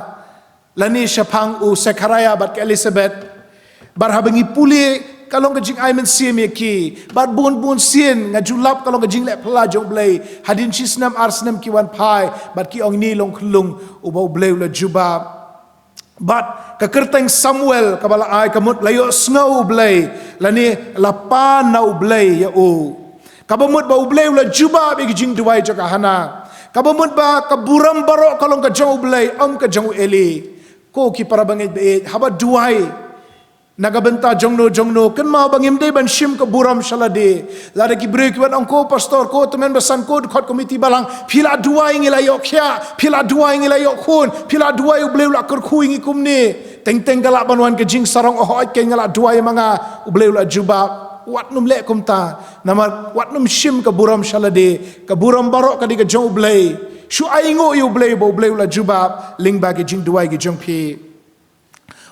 lani syapang u Sekaraya bat ke Elizabeth bar habangi puli kalong kajing Lyndan Syiem ki bat bun sien ngajulap kalong kajing le pla jong Blei hadin chisnam arsnam ki wan pai bat ki ong ni long khulung U Blei ula juba bat kakerteng Samuel kabala ai kamut layo sngo U Blei lani lapan na U Blei ya u kabamut ba U Blei ula juba bi Jingduwai jaka hana kabamut ba kaburam baroh kalong ka jong U Blei ka jong eli ko ki parabangeit bait haba duai nagabenta jongno ken mau bangim de ban shim ke buram shalade lada ki break wan angko pastor ko temen besan ko khot komiti balang phila duai ngila yok khia phila duai ngila yok khun phila duai U Blei ula kyrkhu ngi kumni teng kala banwan ke jing sarong ohoi ke ngala duai manga U Blei ula juba wat num le kumta namar wat num shim ke buram shalade ke buram barok ka di ke jong U Blei shu aingo U Blei bo Blei ula juba lingba ke Jingduwai ke jong phi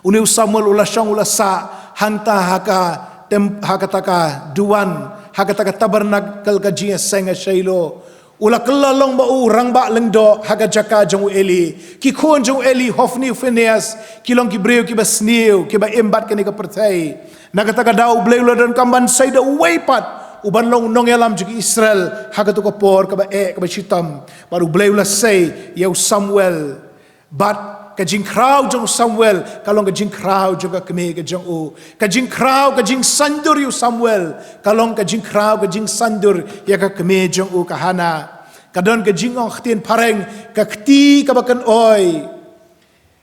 Uniu Samuel ula syang ula sa hanta haka taka duan haka taka tabernakal ka Jingiaseng shailo ula kelalong ba urang ba lengdo haka jaka jong eli ki khon jong eli hofni Phineas kilong ki breu ki basniu ki ba embat kani ka pertai nagataka dau Blei ula don kamban saida weipat uban long nong yalam juki Israel haka to ka por ka ba shitam baru Blei ula say yau Samuel bat kajing krau jong Samuel kalong kajing krau juga keme kajong u kajing krau kajing sandur yu Samuel kalong kajing krau kajing sandur ya ka keme jong u kahana kadon kajing ong khtin pareng ka khti ka bakan oi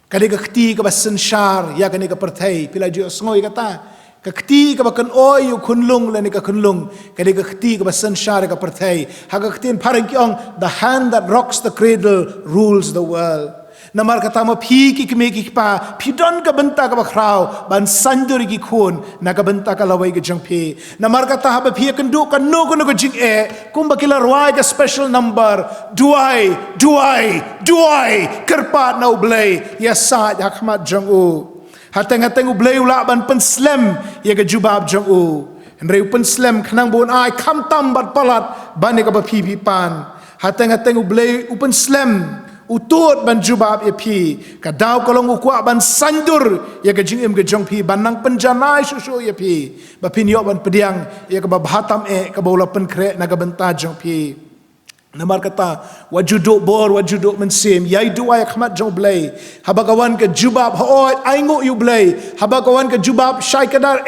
kade ka khti ka basen shar ya kane ka perthai pila ju snoi kata ka khti ka bakan oi yu khunlung lani ka khunlung kade ka khti ka basen shar ka perthai ha ka khtin pareng ki ong the hand that rocks the cradle rules the world namar kata ma phi ki kme ki pa phi don ka benta ka bakrau ban sandur ki khun na ka benta ka lawai ke jang phi namar kata ha ba phi kan du kan no ko jing kum bakila rwai ka special number duai kerpa na U Blei ya sa hakmat jang u hateng U Blei ula ban penslam ya ka jubab jang u Henry penslam khnang bon ai kham tam bat palat ban ka ba phi pan hateng U Blei upen slam utut ban jubab ya phi ka daw kalong ukwa ban sandur ya ka jingim ke jong phi ban nang penjanai susu ya phi ba phin yo ban pediang ya ka ba bhatam ka bola pen kre na ka benta jong phi namar kata wajuduk mensim yai duai khmat jong Blei habagawan ke jubab hoi aingo U Blei habagawan ke jubab syai kadar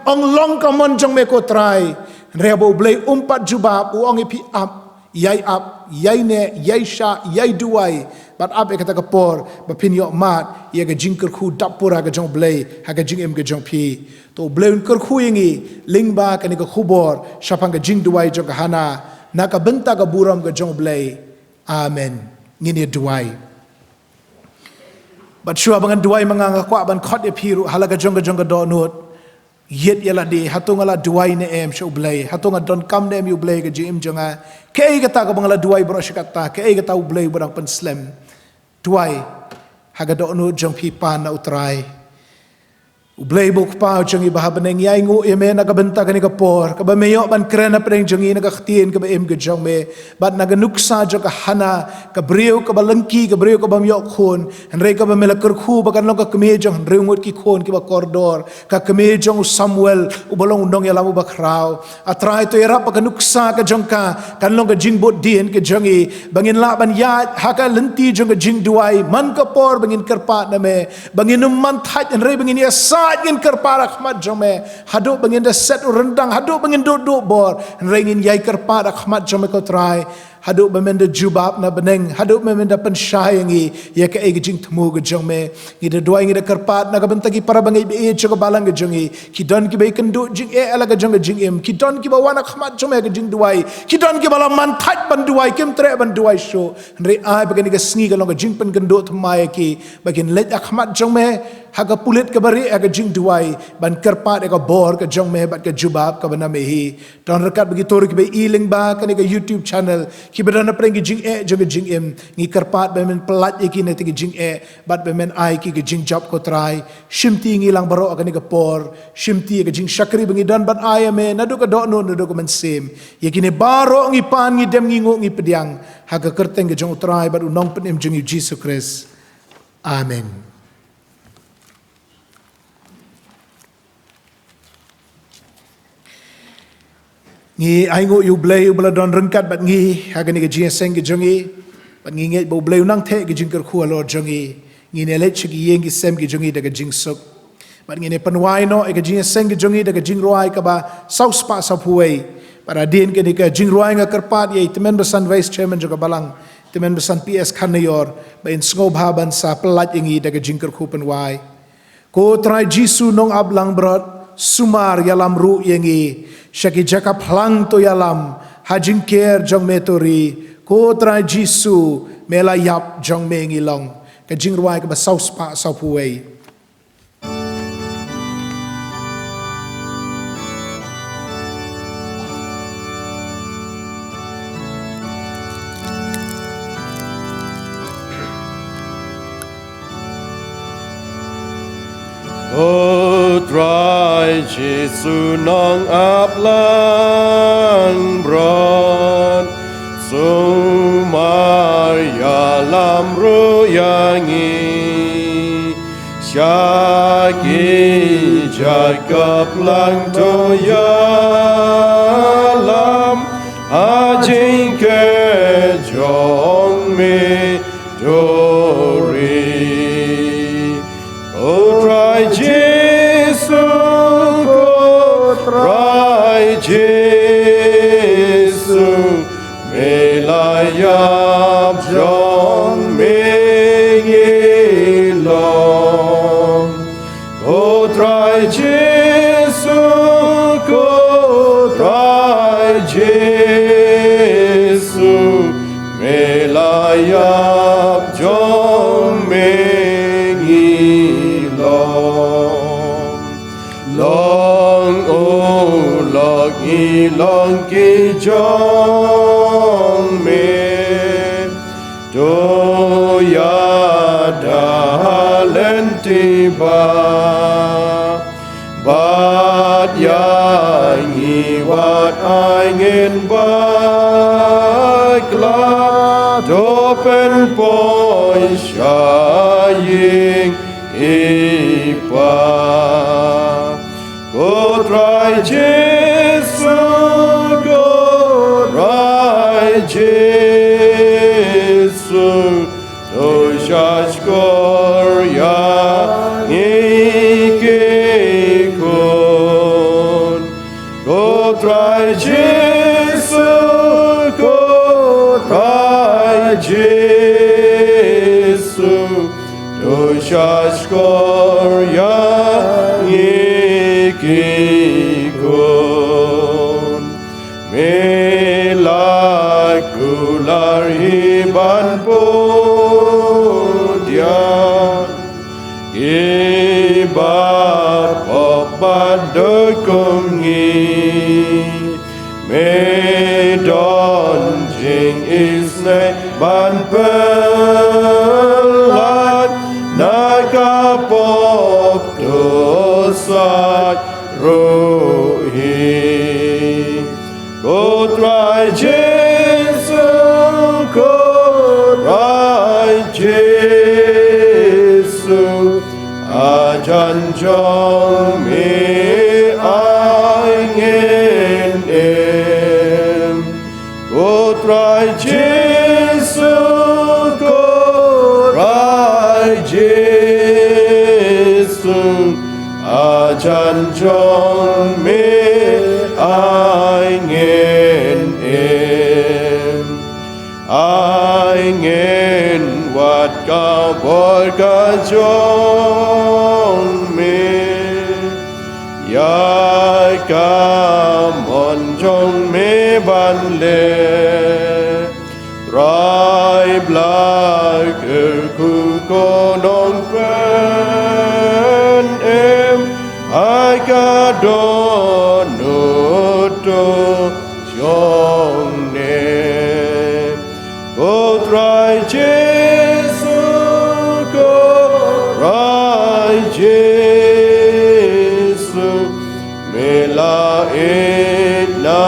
ong long kamon jong me ko trai Rea bo Blei umpat jubab uang ipi up, yai ne, yai sha, yai duai. But up kata kapor, bapin yok mat, ia ke jing kyrkhu dapura ke jong Blei, ha ke jing em ke jong pi. To Blei un kyrkhu yengi, lingba ke ni ke khubor, syapang ke Jingduwai jong ke hana, naka benta ke buram ke jong Blei. Amen. Ngini duai. But syua bangan duai manganga kwa ban khot e piru, hala ke jong ke donut. Yet yala di hatung ala duai ne em U Blei, hatung a don kam ne em U Blei ke jing em jonga. Ke ai kata ka bangala duai bro syakata, ke ai kata U Blei barang penslem. Duai haga donut jong pi pan na utrai. U Blei buk pa jong I bahabeneng yai ngu eme na kabenta ka ni kapor, ka ba meyo ban krena preng jong I na ka ktien ka ba em ke jong me, bat na ganuksa jong ka hana, ka briu ka ba lengki, ka briu ka ba myo khun, henrei ka ba mela kyrkhu ba kan long ka keme jong henrei ngut ki khun ki ba kordor, ka keme jong Samuel u balong undong ya lamu ba krau, atrai to irap ba ganuksa ka jong ka kan long ka jingbot dien ke jong I, bangin la ban ya haka lenti jong ka Jingduwai, man kapor bangin kerpat na me, bangin man thaj henrei bangin ya ngin kerpara khmat jome haduk bangin da set rendang haduk bangin duduk bor rengin yai kerpara khmat jome ko trai haduk bamenda jubab na beneng haduk bamenda penshayangi ya ke ege jing temu ke jome ngida dua ngida kerpat na kabentagi parabangeit be ke balang ke jongi kidon ki be kenduk jing ala ke jong jing em kidon ki bawana khmat jome ke Jingduwai kidon ki balang man thaj ban duai kem tre ban duai sho re ai bagani ke sngi ke long ke jing pen kenduk thmai ki bagin let khmat jome haga pulit ke bari aga Jingduwai ban kerpat aga bor ke jong me bat ke jubab ka bana mehi ton rekat bagi tor ki be iling ba kan ke YouTube channel ki bedana preng ki jing jong jing em ngi kerpat be men pelat ki ne ti jing bat be men ai ki jing job ko trai shimti ngi lang baroh aga ni ke por shimti aga jing shakri bangi dan bat ai me nadu ka do no nadu ko men sim ye ki ne baroh ngi pan ngi dem ngi ngo ngi pediang haga kerteng ke jong trai bat unong pen em jing Jesus Christ. Amen. Ngi aingo U Blei ubala don rengkat bat ngi haga ni ke Jingiaseng ke jongi bat ngi nge bo Blei unang the ke jing kyrkhu alo jongi ngi ne let chi yeng ki sem ke jongi daga jing sok bat ngi ne panwai no ke Jingiaseng ke jongi daga Jingduwai ka ba south pa sa puai para din ke ni ke Jingduwai nga kerpat ye temen besan vice chairman juga balang temen besan PS Kanayor ba in sngewbha ban sa pelat yengi daga jing kyrkhu panwai ko trai jisu nong ablang brot sumar yalam ru yengi syaki jaka plang to yalam hajing ker jong metori ko trai jisu melayap jong mengilong ke Jingduwai ke basau spa sau puai O trai Jesu nong aplang bron sumar yalam ruyangi syaki jaga plang to yalam ajing ke jong me dori O trai Jesu ko trai Jesu melayap jong mengilong ko trai Jesu ko trai Jesu melayap jong long o log ilong ki jong me do ya dalen tiba bat ya ngi wat ai ngin bakla do pen poi shaying ipa Go try Jesu, go try Jesu, to judge Gloria Nikikun. Go try Jesu ko trai Jesu doshas korya ikikon melakular hiban podian ibar obat dekungi medon jing isne ban pelat nakapok dosat rohi kotrai Jesu kotrai Jesu ajan jong me aingen em kotrai Jesu kotrai Jesu ajan jong me aingen em aingen wat kau bolka jong me ya ka mon jong me ban le trai bla kyrkhu ko Nongkren I ka dono to jong ne o trai Jesu ko trai Jesu mela na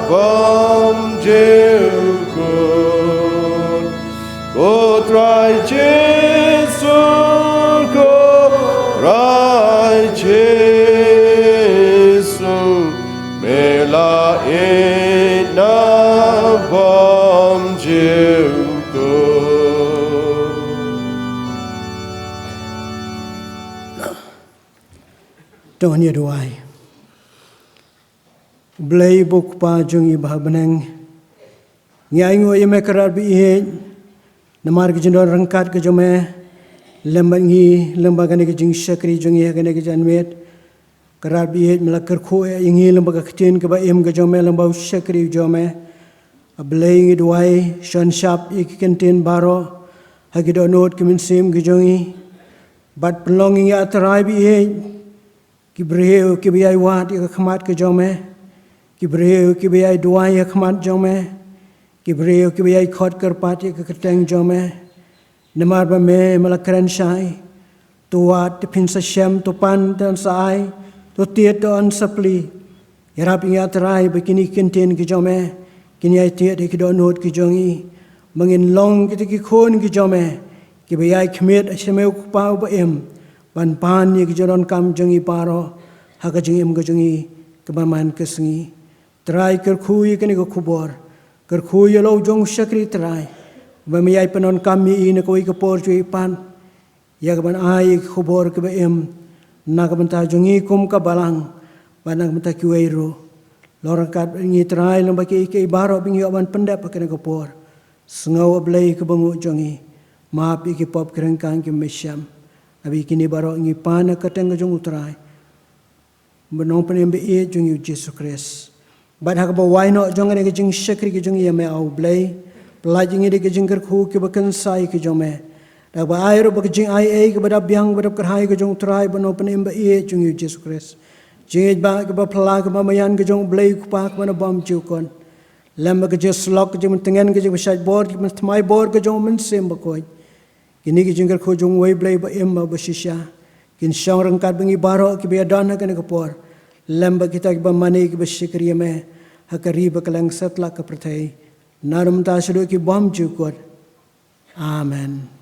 bom jeu ko trai Jesu ko trai Jesu mela na bom jeu Jingduwai Blei buk pa Jingibha beneng ngai ngoi me karar bi namar ke jindor rangkat ke jome lembangi lembaga ne ke jing sakri jungi ke ne ke janmet karar bi mela kyrkhu ingi lembaga ktin ke ba em ke jome lembau sakri jome Blei Jingduwai shon shap ik kentin baroh hagido not ke min sim ke jungi bat pelongi atrai bi ki breu ki biai wat ki khmat ke jome ki breu ki biai duai khmat jome ki breu ki biai khot karpat ki keteng jome namar ba me malakran shai to wat pin sa shem to pan dan sai to tiet on sapli yarap ingat rai begini kenten ki jome kini ai tiet ki don not ki jongi mangin long ki khon ki jome ki biai khmet ashmeu pa ba em ban pan ni joron kam jongi paro haka jongi em jongi kebaman kesngi trai kyrkhu ikani ko khubor kyrkhu yelo jong sakri trai bamiyai panon kami ine ko ikapor chui pan yagban ai khubor ke em nakabanta jongi kum ka balang banang mata kiwei ro lorangkat ngi trai lambaki ke baroh bingi aban pendap akane ko por sngau blei ke bangu jongi maap iki pop kerengkang ke mesyam abi kini baroh ngi pana kateng jong utrai benong penem be jong Yesus Kristus bad hak ba why not jong ne ke jing sakri ke jong yame au blei pelajing ide ke jing kyrkhu ke bakan sai ke jome da ba ai ro ba ke jing ai ke badap biang badap kerhai ke jong utrai benong penem be jong Yesus Kristus jing ba ke ba pla ke ba mayan ke jong blei ku pa ke bam jukon lamba ke je slok ke jing tengen ke jing besaj bor ke thmai bor ke jong men sem ba koi kini ki jingkar ko jong wei blei ba em ba shisha kin shang rangkat bengi baroh ki be dan ka ne ko por lamba kita ki ba mani ki ba shikriya me hakari ba kalang satla ka prathai narum ta shuru ki bom ju ko amen